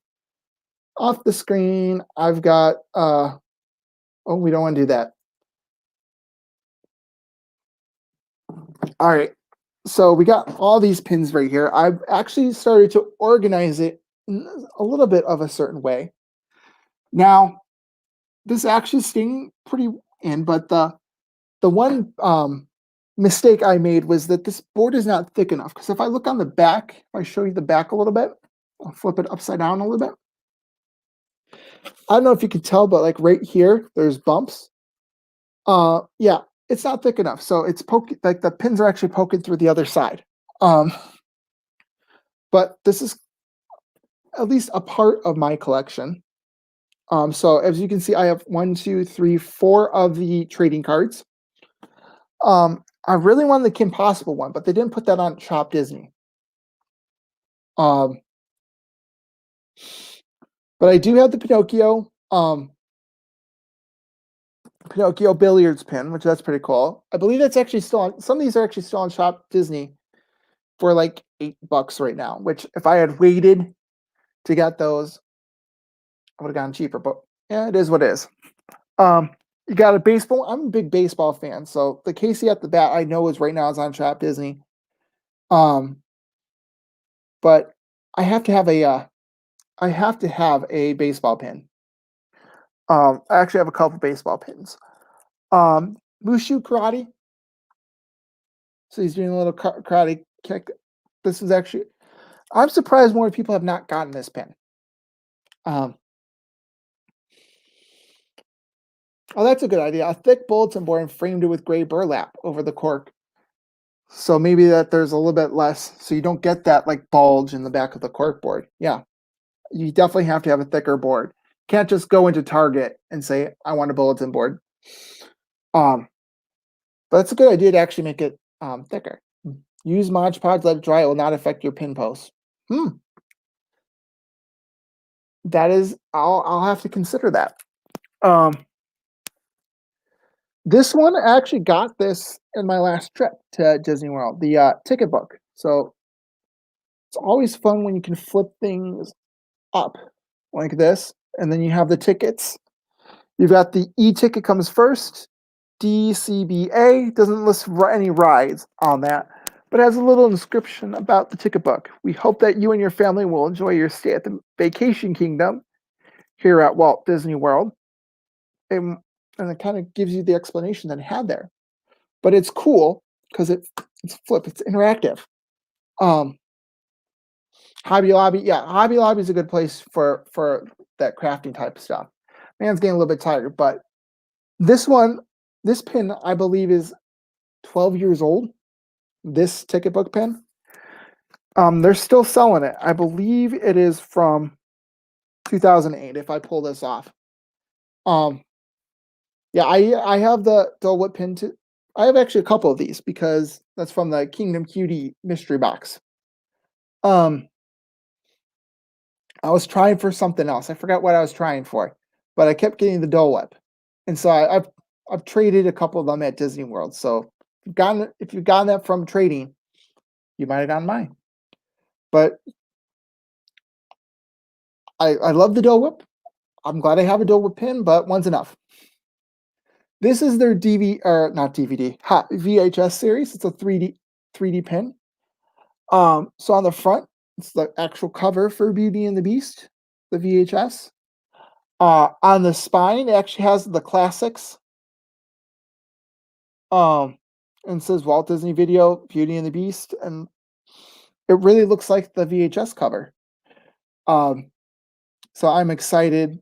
S1: the screen. I've got oh, we don't want to do that. All right. So we got all these pins right here. I've actually started to organize it in a little bit of a certain way. Now, this actually staying pretty in, but the one mistake I made was that this board is not thick enough. Because if I look on the back, if I show you the back a little bit, I'll flip it upside down a little bit. I don't know if you can tell, but like right here, there's bumps. Yeah, it's not thick enough. So it's poking, like the pins are actually poking through the other side. Um, but this is at least a part of my collection. So as you can see, I have 1, 2, 3, 4 of the trading cards. I really wanted the Kim Possible one, but they didn't put that on Shop Disney. But I do have the Pinocchio billiards pin, which that's pretty cool. I believe that's actually still on. Some of these are actually still on Shop Disney for like $8 right now. Which if I had waited to get those, I would have gotten cheaper. But yeah, it is what it is. You got a baseball. I'm a big baseball fan, so the Casey at the bat I know is right now is on Shop Disney. But I have to have a baseball pin. I actually have a couple baseball pins. Mushu Karate. So he's doing a little karate kick. This is actually, I'm surprised more people have not gotten this pin. Oh, that's a good idea. A thick bulletin board and framed it with gray burlap over the cork. So maybe that there's a little bit less, so you don't get that like bulge in the back of the cork board. Yeah, you definitely have to have a thicker board. Can't just go into Target and say, I want a bulletin board. But it's a good idea to actually make it thicker. Use Mod Podge, let it dry. It will not affect your pin post. That is, I'll have to consider that. This one, I actually got this in my last trip to Disney World, the ticket book. So it's always fun when you can flip things up like this, and then you have the tickets. You've got the e-ticket comes first. DCBA doesn't list any rides on that, but has a little inscription about the ticket book. We hope that you and your family will enjoy your stay at the Vacation Kingdom here at Walt Disney World. And it kind of gives you the explanation that it had there. But it's cool because it's flip, it's interactive. Hobby Lobby, yeah, Hobby Lobby is a good place for that crafting type of stuff. Man's getting a little bit tired, but this one, this pin, I believe, is 12 years old. This ticket book pin. They're still selling it. I believe it is from 2008. If I pull this off, um, yeah, I have the Dole Whip pin too. I have actually a couple of these because that's from the Kingdom Cutie mystery box. Um, I was trying for something else. I forgot what I was trying for, but I kept getting the Dole Whip, and so I've traded a couple of them at Disney World. So if you've gotten that from trading, you might have gotten mine. But I love the Dole Whip. I'm glad I have a Dole Whip pin, but one's enough. This is their DVD or not DVD, VHS series. It's a 3D pin. So on the front, it's the actual cover for Beauty and the Beast, the VHS. On the spine, it actually has the classics. And says Walt Disney Video, Beauty and the Beast, and it really looks like the VHS cover. So I'm excited.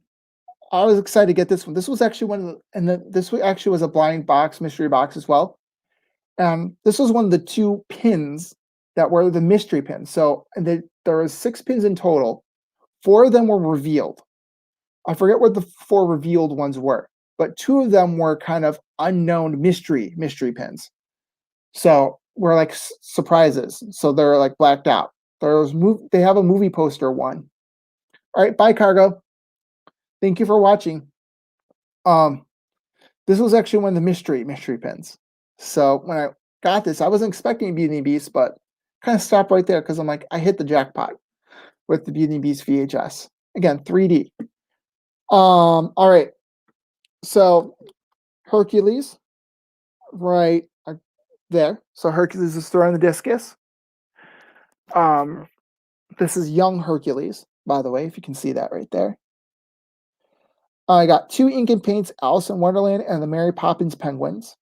S1: I was excited to get this one. This was actually one of the, and this actually was a blind box, mystery box as well. This was one of the 2 pins that were the mystery pins. So, there was 6 pins in total. 4 of them were revealed. I forget what the 4 revealed ones were, but 2 of them were kind of unknown mystery pins. So were like surprises. So they're like blacked out. They have a movie poster one. All right, bye Cargo. Thank you for watching. This was actually one of the mystery pins. So when I got this, I wasn't expecting Beauty and the Beast, but kind of stopped right there because I'm like, I hit the jackpot with the Beauty and the Beast VHS. Again, 3D. All right. So Hercules, right there. So Hercules is throwing the discus. This is young Hercules, by the way, if you can see that right there. I got 2 ink and paints, Alice in Wonderland and the Mary Poppins Penguins.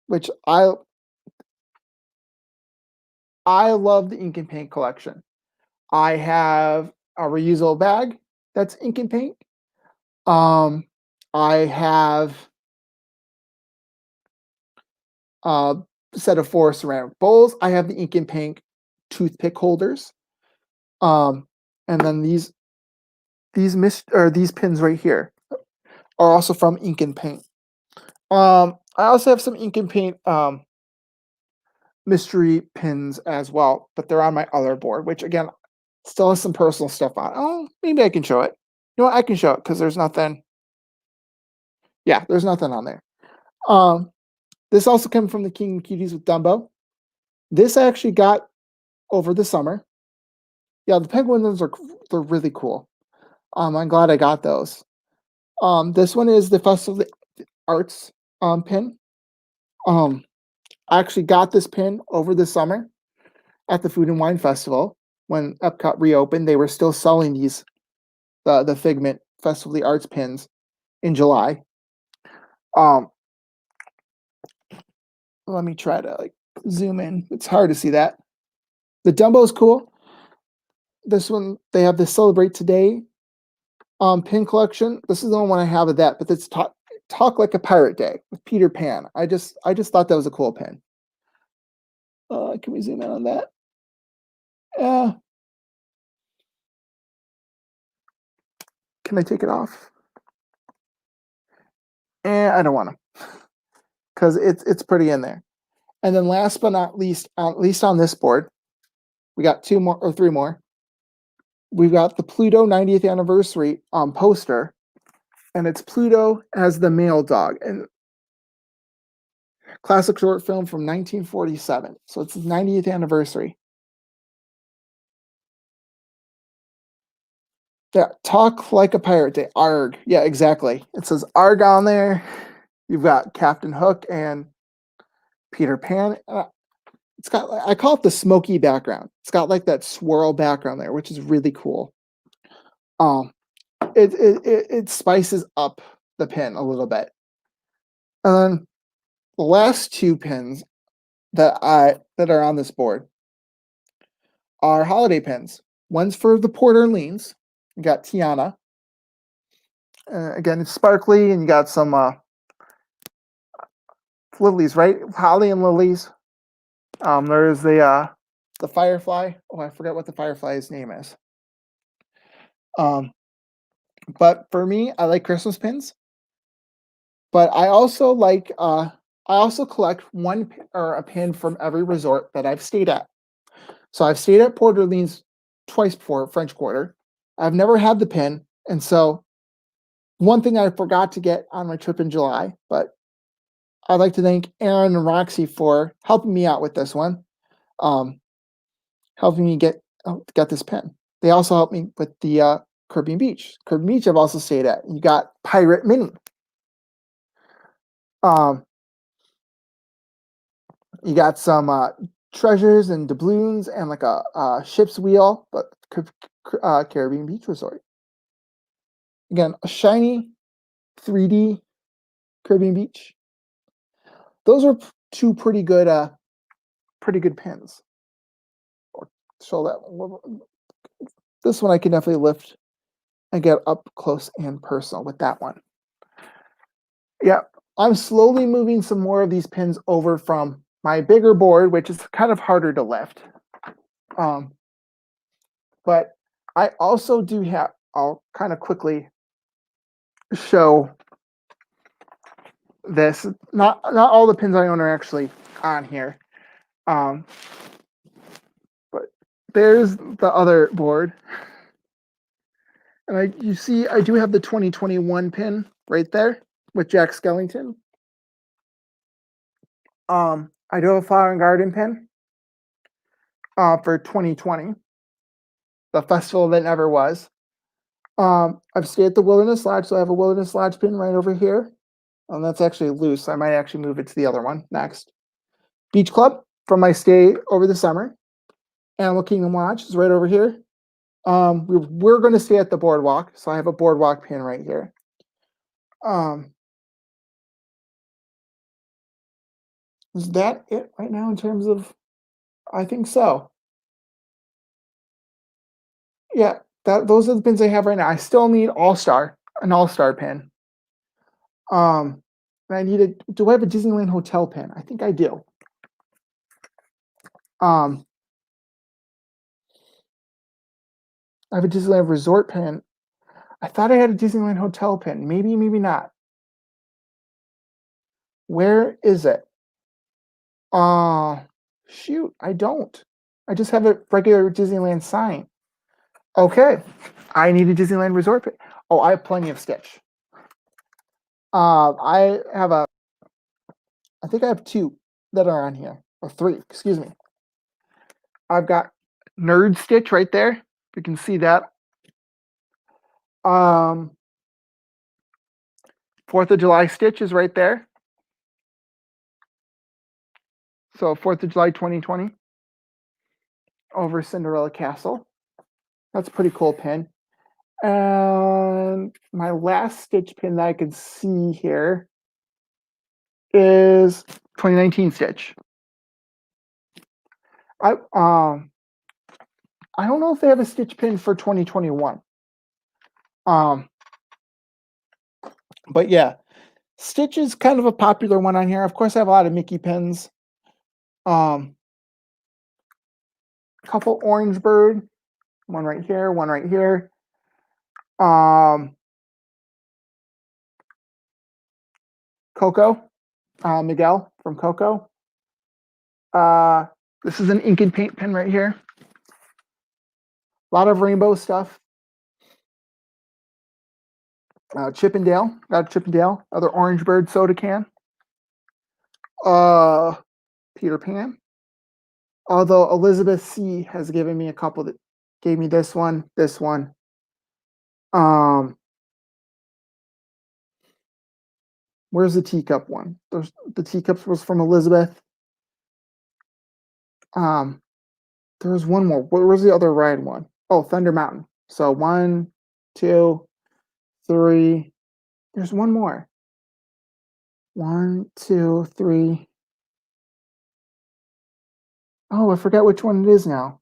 S1: Which I love the ink and paint collection. I have a reusable bag that's ink and paint. I have a set of 4 ceramic bowls. I have the ink and paint toothpick holders. And then these pins right here are also from ink and paint. I also have some ink and paint mystery pins as well, but they're on my other board, which again still has some personal stuff on. Oh, maybe I can show it. You know what? I can show it because there's nothing. Yeah, there's nothing on there. This also came from the King Cuties with Dumbo. This I actually got over the summer. Yeah, the penguins they're really cool. I'm glad I got those. This one is the Festival of the Arts pin. I actually got this pin over the summer at the Food and Wine Festival when Epcot reopened. They were still selling the Figment Festival of the Arts pins in July. Let me try to like zoom in. It's hard to see that. The Dumbo's cool. This one, they have the Celebrate Today pin collection. This is the only one I have of that, but it's Talk Like a Pirate Day with Peter Pan. I just thought that was a cool pin. Can we zoom in on that? Can I take it off? I don't want to, because it's pretty in there. And then last but not least, at least on this board, we got 2 more or 3 more. We've got the Pluto 90th anniversary poster, and it's Pluto as the male dog, and classic short film from 1947. So it's the 90th anniversary. Yeah, Talk Like a Pirate Day. Arg. Yeah, exactly. It says Arg on there. You've got Captain Hook and Peter Pan. It's got, I call it the smoky background. It's got like that swirl background there, which is really cool. It spices up the pin a little bit. And then the last 2 pins that are on this board are holiday pins. One's for the Port Orleans. You got Tiana. Again, it's sparkly, and you got some lilies, right? Holly and lilies. There's the firefly. Oh, I forgot what the firefly's name is. Um, but for me, I like Christmas pins. But I also collect or a pin from every resort that I've stayed at. So I've stayed at Port Orleans twice before, French Quarter. I've never had the pin, and so one thing I forgot to get on my trip in July, but I'd like to thank Aaron and Roxy for helping me out with this one, um, helping me get this pin. They also helped me with the Caribbean Beach. Caribbean Beach, I've also stayed at. You got Pirate Mini. Um, you got some treasures and doubloons and like a ship's wheel, but Caribbean Beach Resort. Again, a shiny 3D Caribbean Beach. Those are two pretty good pins. Or show that one. This one I can definitely lift and get up close and personal with that one. Yeah, I'm slowly moving some more of these pins over from my bigger board, which is kind of harder to lift. But I also do have, I'll kind of quickly show this. Not all the pins I own are actually on here. But there's the other board. And you see I do have the 2021 pin right there with Jack Skellington. I do have a Flower and Garden pin for 2020, the festival that never was. I've stayed at the Wilderness Lodge, so I have a Wilderness Lodge pin right over here. That's actually loose. I might actually move it to the other one next. Beach Club from my stay over the summer. Animal Kingdom Lodge is right over here. We're going to stay at the boardwalk, so I have a boardwalk pin right here. Is that it right now in terms of? I think so. Yeah, those are the pins I have right now. I still need an All Star pin. And I need a. Do I have a Disneyland Hotel pin? I think I do. I have a Disneyland Resort pin. I thought I had a Disneyland Hotel pin. Maybe, maybe not. Where is it? Shoot, I don't. I just have a regular Disneyland sign. Okay, I need a Disneyland Resort pin. Oh, I have plenty of Stitch. I have I think I have two that are on here, or three, excuse me. I've got Nerd Stitch right there. You can see that. 4th of July Stitch is right there. So 4th of July 2020 over Cinderella Castle. That's a pretty cool pin. And my last Stitch pin that I can see here is 2019 Stitch. I don't know if they have a Stitch pin for 2021. But yeah, Stitch is kind of a popular one on here. Of course, I have a lot of Mickey pins. Couple Orange Bird, one right here, one right here. Coco, Miguel from Coco. This is an ink and paint pen right here. A lot of rainbow stuff. Chippendale, got a Chippendale. Other Orange Bird soda can. Peter Pan. Although Elizabeth C has given me a couple that gave me this one. Where's the teacup one? The teacups was from Elizabeth. There was one more. Where was the other ride one? Oh, Thunder Mountain. So 1, 2, 3. There's one more. 1, 2, 3. Oh, I forgot which one it is now.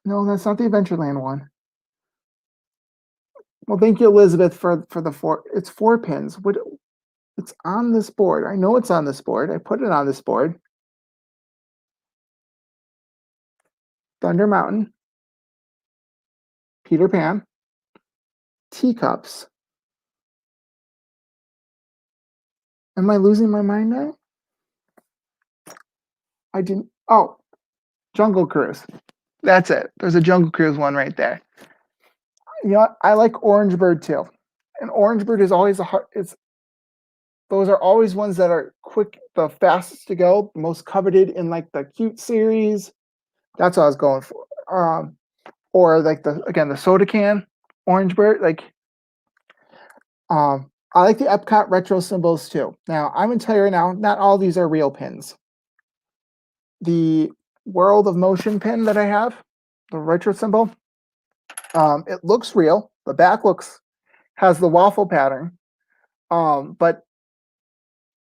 S1: No, that's not the Adventureland one. Well, thank you, Elizabeth, for the four. It's 4 pins. What? It's on this board. I know it's on this board. I put it on this board. Thunder Mountain, Peter Pan, Teacups. Am I losing my mind now? I didn't. Oh, Jungle Cruise. That's it. There's a Jungle Cruise one right there. You know what? I like Orange Bird too. And Orange Bird is always a hard. It's those are always ones that are quick, the fastest to go, most coveted in like the cute series. That's what I was going for. Or like the soda can, Orange Bird. I like the Epcot retro symbols too. Now I'm gonna tell you right now, not all these are real pins. The World of Motion pin that I have, the retro symbol, it looks real. The back has the waffle pattern, but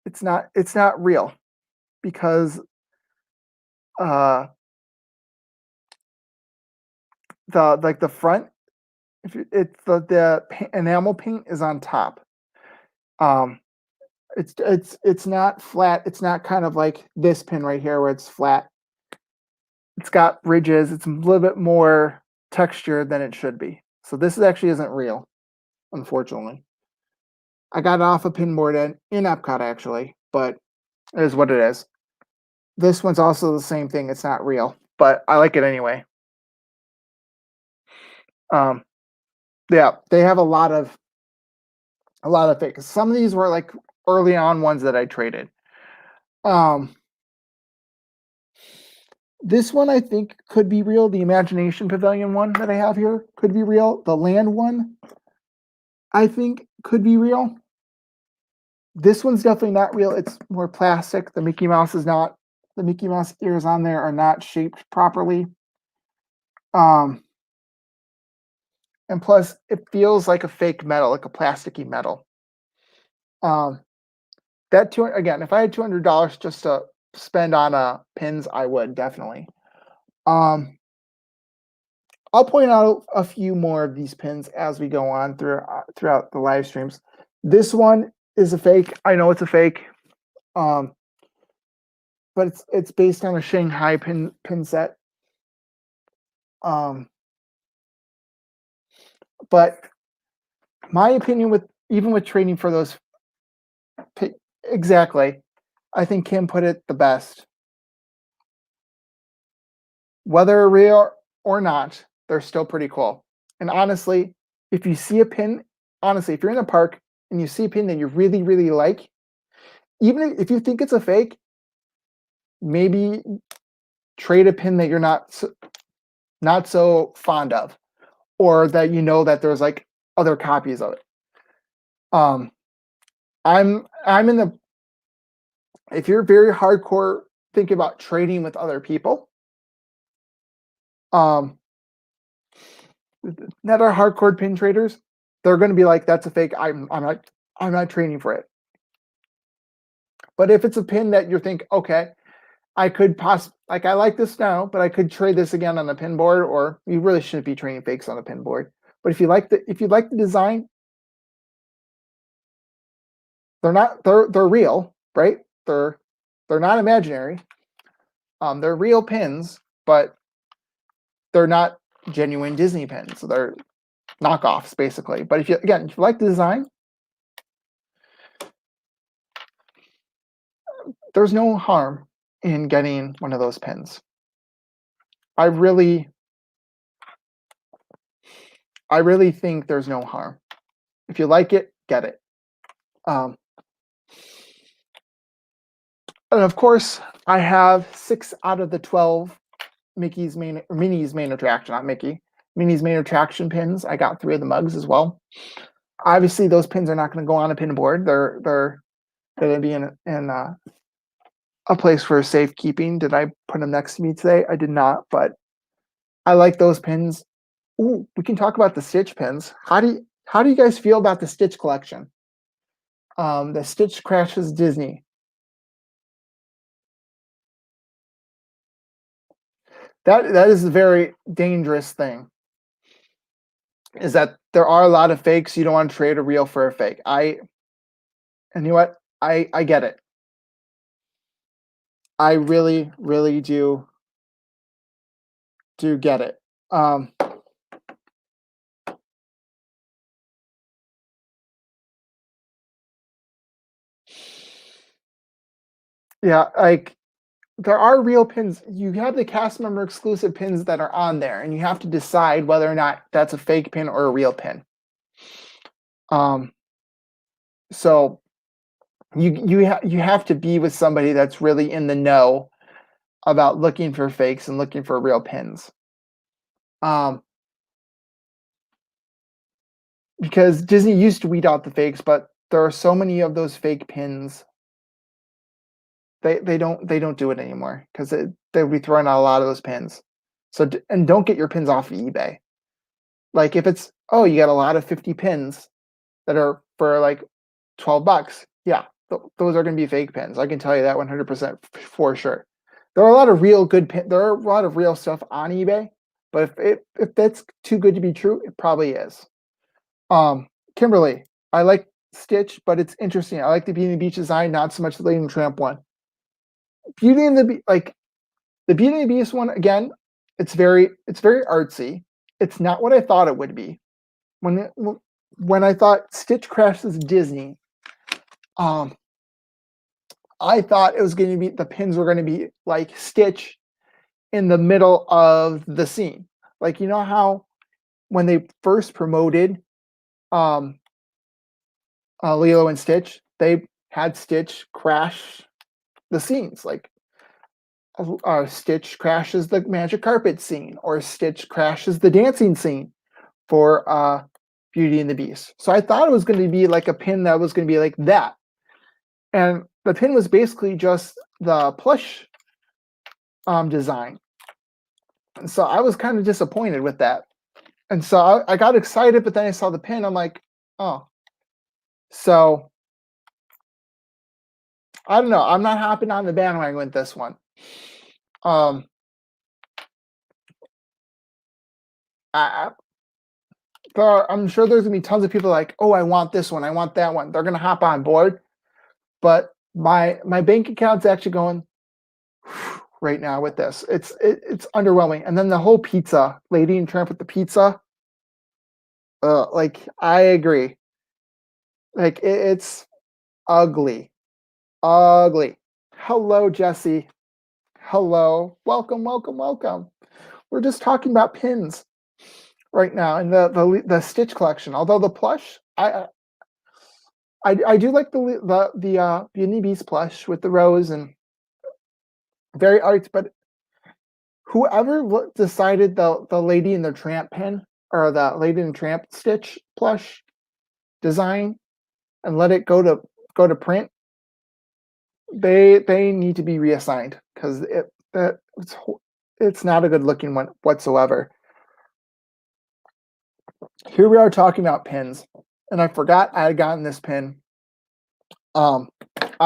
S1: it's not real because the front, it's the enamel paint is on top. It's not flat. It's not kind of like this pin right here where it's flat. It's got ridges. It's a little bit more textured than it should be. So this actually isn't real, unfortunately. I got it off a pinboard in Epcot actually, but it is what it is. This one's also the same thing. It's not real, but I like it anyway. Yeah, they have a lot of fake. Some of these were like early on ones that I traded. This one I think could be real. The Imagination Pavilion one that I have here could be real. The Land one, I think, could be real. This one's definitely not real. It's more plastic. The Mickey Mouse ears on there are not shaped properly. And plus, it feels like a fake metal, like a plasticky metal. That again, if I had $200 just to spend on pins, I would definitely. I'll point out a few more of these pins as we go on throughout the live streams. This one is a fake. I know it's a fake, but it's based on a Shanghai pin set. But my opinion with trading for those, exactly, I think Kim put it the best. Whether real or not, they're still pretty cool. And honestly, if you see a pin, if you're in the park and you see a pin that you really, really like, even if you think it's a fake, maybe trade a pin that you're not so fond of, or that you know that there's like other copies of it. I'm in the, if you're very hardcore thinking about trading with other people, that are hardcore pin traders, they're going to be like, that's a fake. I'm not trading for it. But if it's a pin that you think, okay, I could I like this now, but I could trade this again on the pin board, or you really shouldn't be trading fakes on a pin board. But if you like the design, they're real, right? They're not imaginary. They're real pins, but they're not genuine Disney pins. So they're knockoffs basically. But if you like the design, there's no harm in getting one of those pins. I really think there's no harm. If you like it, get it. And of course, I have 6 out of the 12 Minnie's main attraction, not Mickey. Minnie's main attraction pins. I got 3 of the mugs as well. Obviously, those pins are not going to go on a pin board. They're going to be in a place for safekeeping. Did I put them next to me today? I did not, but I like those pins. Ooh, we can talk about the Stitch pins. How do you guys feel about the Stitch collection? The Stitch Crashes Disney. That is a very dangerous thing. Is that there are a lot of fakes. You don't want to trade a real for a fake. And you know what? I get it. I really, really do get it. Um, yeah, like there are real pins. You have the cast member exclusive pins that are on there, and you have to decide whether or not that's a fake pin or a real pin. Um, so you have to be with somebody that's really in the know about looking for fakes and looking for real pins. Um, because Disney used to weed out the fakes, but there are so many of those fake pins. They don't do it anymore because they'll be throwing out a lot of those pins. So and don't get your pins off of eBay. Like if it's you got a lot of 50 pins that are for like $12. Yeah, those are going to be fake pins. I can tell you that 100% for sure. There are a lot of real good pin. There are a lot of real stuff on eBay, but if that's too good to be true, it probably is. Kimberly, I like Stitch, but it's interesting. I like the Beauty and the Beast design, not so much the Lady and the Tramp one. Beauty and the like the Beauty and the Beast one again. It's very artsy. It's not what I thought it would be. When I thought Stitch crashes Disney, um, I thought it was going to be the pins were going to be like Stitch in the middle of the scene. Like you know how when they first promoted um, Lilo and Stitch, they had Stitch crash the scenes. Like Stitch crashes the magic carpet scene, or Stitch crashes the dancing scene for Beauty and the Beast. So I thought it was going to be like a pin that was going to be like that. And the pin was basically just the plush design. And so I was kind of disappointed with that. And so I got excited, but then I saw the pin. I'm like, oh. So I don't know. I'm not hopping on the bandwagon with this one. Um, I, I'm sure there's gonna be tons of people like, oh, I want this one, I want that one. They're gonna hop on board, but my bank account's actually going right now with this. It's underwhelming. And then the whole pizza, Lady and Tramp with the pizza. Like I agree. Like it's ugly, ugly. Hello, Jesse. Hello, welcome, welcome, welcome. We're just talking about pins right now in the Stitch collection. Although the plush, I do like the Beauty and the Beast plush with the rose and very arts. But whoever decided the Lady and the Tramp pin or the Lady and the Tramp Stitch plush design and let it go to print, they need to be reassigned because it's not a good looking one whatsoever. Here we are talking about pins, and I forgot I had gotten this pin on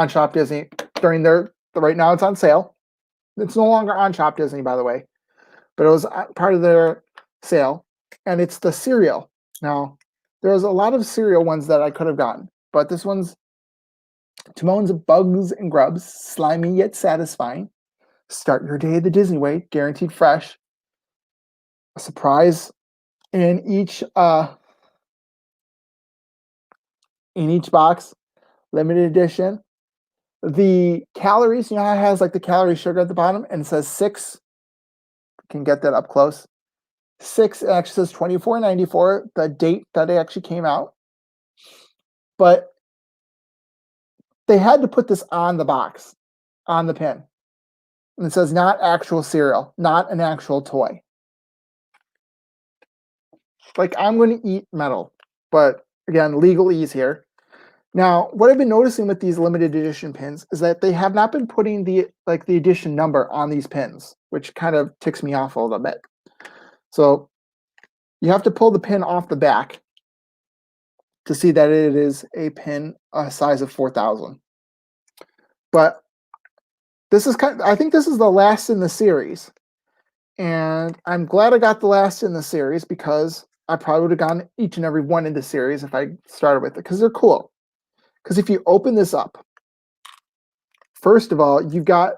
S1: Shop Disney during right now it's on sale. It's no longer on Shop Disney, by the way, but it was part of their sale, and it's the cereal. Now, there's a lot of cereal ones that I could have gotten, but this one's Timon's Bugs and Grubs, slimy yet satisfying. Start your day the Disney way, guaranteed fresh. A surprise in each box, limited edition. The calories, it has like the calorie sugar at the bottom, and it says 6. You can get that up close. 6 actually says 24.94, the date that it actually came out. But they had to put this on the box, on the pin. And it says not actual cereal, not an actual toy. Like I'm going to eat metal, but again, legalese here. Now, what I've been noticing with these limited edition pins is that they have not been putting the edition number on these pins, which kind of ticks me off a little bit. So you have to pull the pin off the back to see that it is a pin a size of 4,000. But this is I think this is the last in the series. And I'm glad I got the last in the series because I probably would have gotten each and every one in the series if I started with it because they're cool. Because if you open this up, first of all, you've got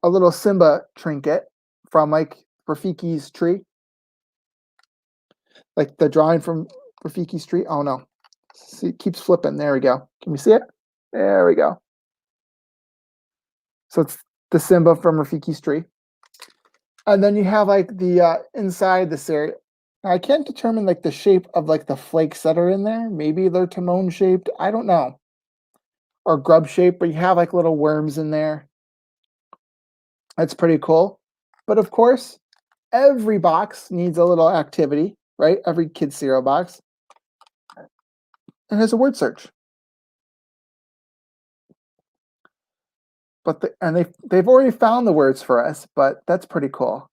S1: a little Simba trinket from like Rafiki's tree, like the drawing from Rafiki's tree. Oh no, see, it keeps flipping. There we go. Can we see it? There we go. So it's the Simba from Rafiki's tree. And then you have like the inside the cereal. I can't determine like the shape of like the flakes that are in there. Maybe they're Timon shaped. I don't know. Or grub shaped, but you have like little worms in there. That's pretty cool. But of course, every box needs a little activity, right? Every kid cereal box. And has a word search. But they've already found the words for us, but that's pretty cool.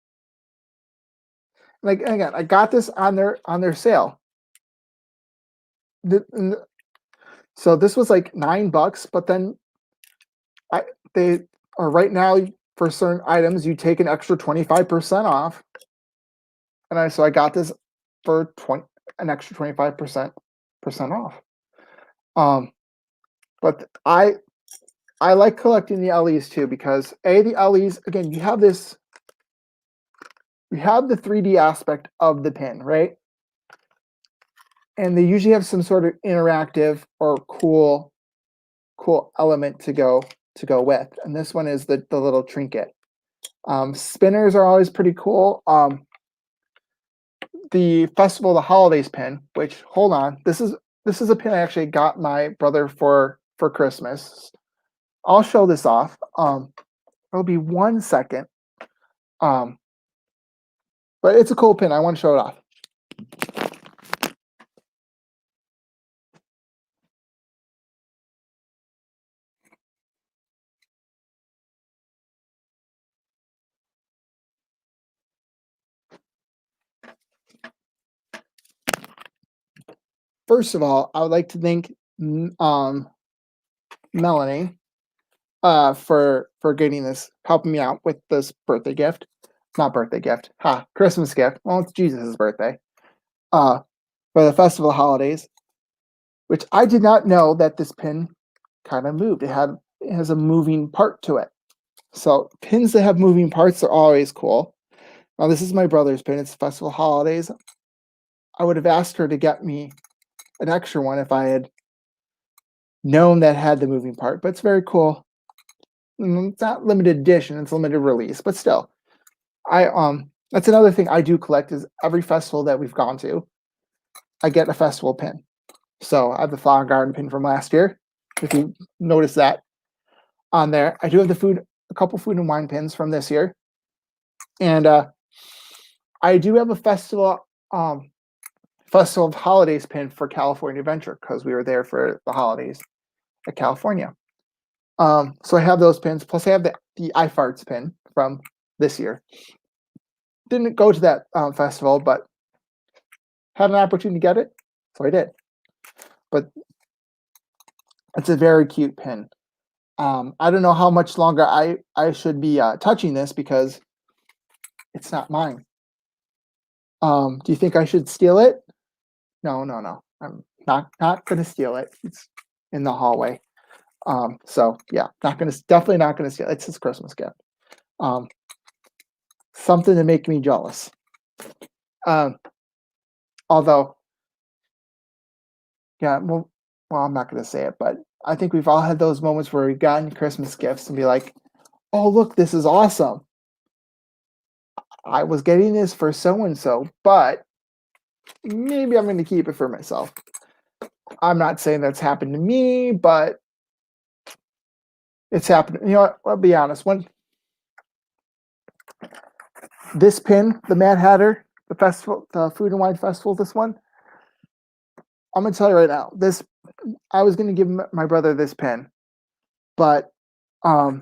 S1: Like again, I got this on their sale. So this was like $9, but then they are right now for certain items you take an extra 25% off. And I got this for an extra 25% off. But I like collecting the LEs too because the LEs again you have the 3D aspect of the pin, right? And they usually have some sort of interactive or cool element to go with. And this one is the little trinket. Spinners are always pretty cool. The Festival of the Holidays pin, which hold on, this is a pin I actually got my brother for Christmas. I'll show this off. It'll be 1 second. But it's a cool pin. I want to show it off. First of all, I would like to thank Melanie for getting this, helping me out with this birthday gift. Not birthday gift. Christmas gift. Well, it's Jesus' birthday. For the Festival of Holidays, which I did not know that this pin kind of moved. It has a moving part to it. So pins that have moving parts are always cool. Now this is my brother's pin. It's Festival of Holidays. I would have asked her to get me an extra one if I had known that had the moving part, but it's very cool. It's not limited edition, it's limited release, but still. That's another thing I do collect is every festival that we've gone to, I get a festival pin. So I have the Flower Garden pin from last year, if you notice that on there. I do have a couple food and wine pins from this year. And I do have a Festival of Holidays pin for California Adventure because we were there for the holidays at California. So I have those pins. Plus I have the iFarts pin from this year. Didn't go to that festival, but had an opportunity to get it, so I did. But it's a very cute pin. I don't know how much longer I should be touching this because it's not mine. Do you think I should steal it? No. I'm not gonna steal it. It's in the hallway. So yeah, definitely not gonna steal it. It's his Christmas gift. Something to make me jealous. Although, yeah, well, I'm not gonna say it, but I think we've all had those moments where we've gotten Christmas gifts and be like, "Oh, look, this is awesome. I was getting this for so and so, but maybe I'm going to keep it for myself." I'm not saying that's happened to me, but it's happened. You know what? I'll be honest. When this pin, the Mad Hatter, the Food and Wine Festival, this one, I'm going to tell you right now. I was going to give my brother this pin, but I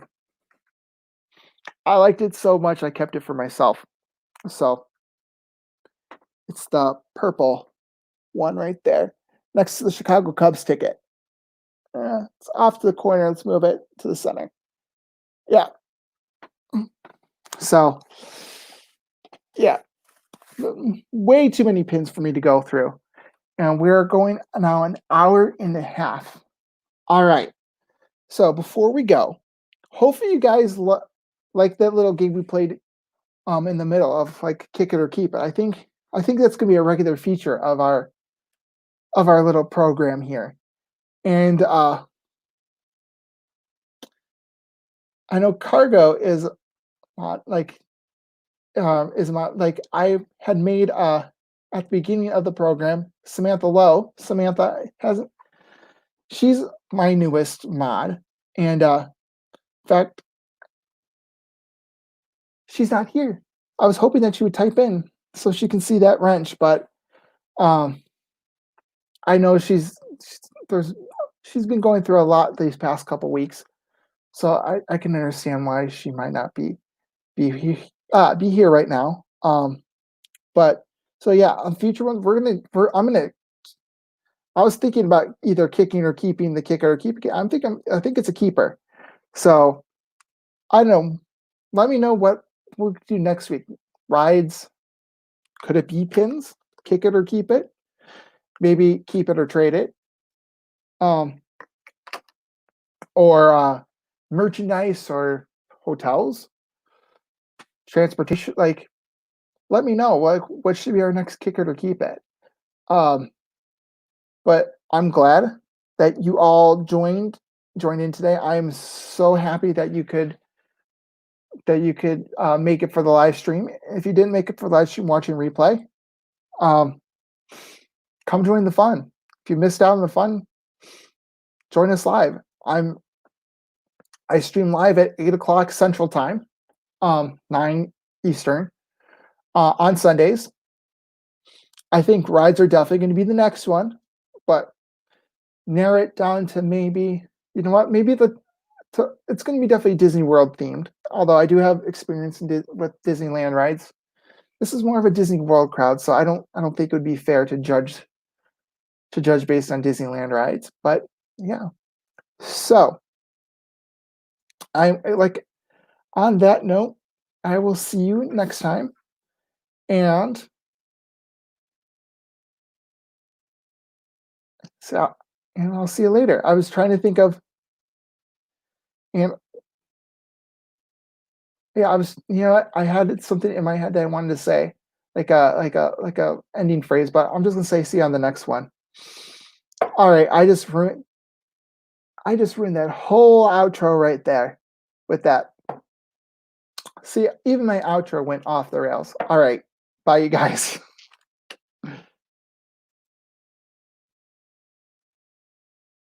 S1: liked it so much I kept it for myself. So it's the purple one right there next to the Chicago Cubs ticket. It's off to the corner. Let's move it to the center. Yeah. So yeah, way too many pins for me to go through. And we're going now an hour and a half. All right. So before we go, hopefully you guys like that little game we played in the middle of like kick it or keep it. I think that's gonna be a regular feature of our little program here. And I know cargo like is not like I had made at the beginning of the program, Samantha Lowe. Samantha has she's my newest mod. And in fact, she's not here. I was hoping that she would type in so she can see that wrench, but um I know there's she's been going through a lot these past couple weeks. So I can understand why she might not be here right now. But so yeah, on future ones, I'm gonna. I was thinking about either kicking or keeping the kicker or keeping. I think it's a keeper. So I don't know. Let me know what we'll do next week. Rides? Could it be pins? Kick it or keep it? Maybe keep it or trade it. Um, or merchandise or hotels, transportation. Like, let me know what should be our next kick it or keep it. Um, but I'm glad that you all joined in today. I am so happy that you could make it for the live stream. If you didn't make it for the live stream, watching replay, um, come join the fun. If you missed out on the fun, join us live. I stream live at 8 o'clock Central Time, 9 Eastern, on Sundays. I think rides are definitely going to be the next one, but narrow it down to maybe, you know what, maybe it's going to be definitely Disney World themed. Although I do have experience with Disneyland rides, this is more of a Disney World crowd, so I don't think it would be fair to judge based on Disneyland rides. But yeah, so I like on that note, I will see you next time, and so and I'll see you later. I was trying to think of and yeah, I had something in my head that I wanted to say, like a ending phrase, but I'm just gonna say see you on the next one. All right, I just ruined that whole outro right there with that. See, even my outro went off the rails. All right, bye, you guys.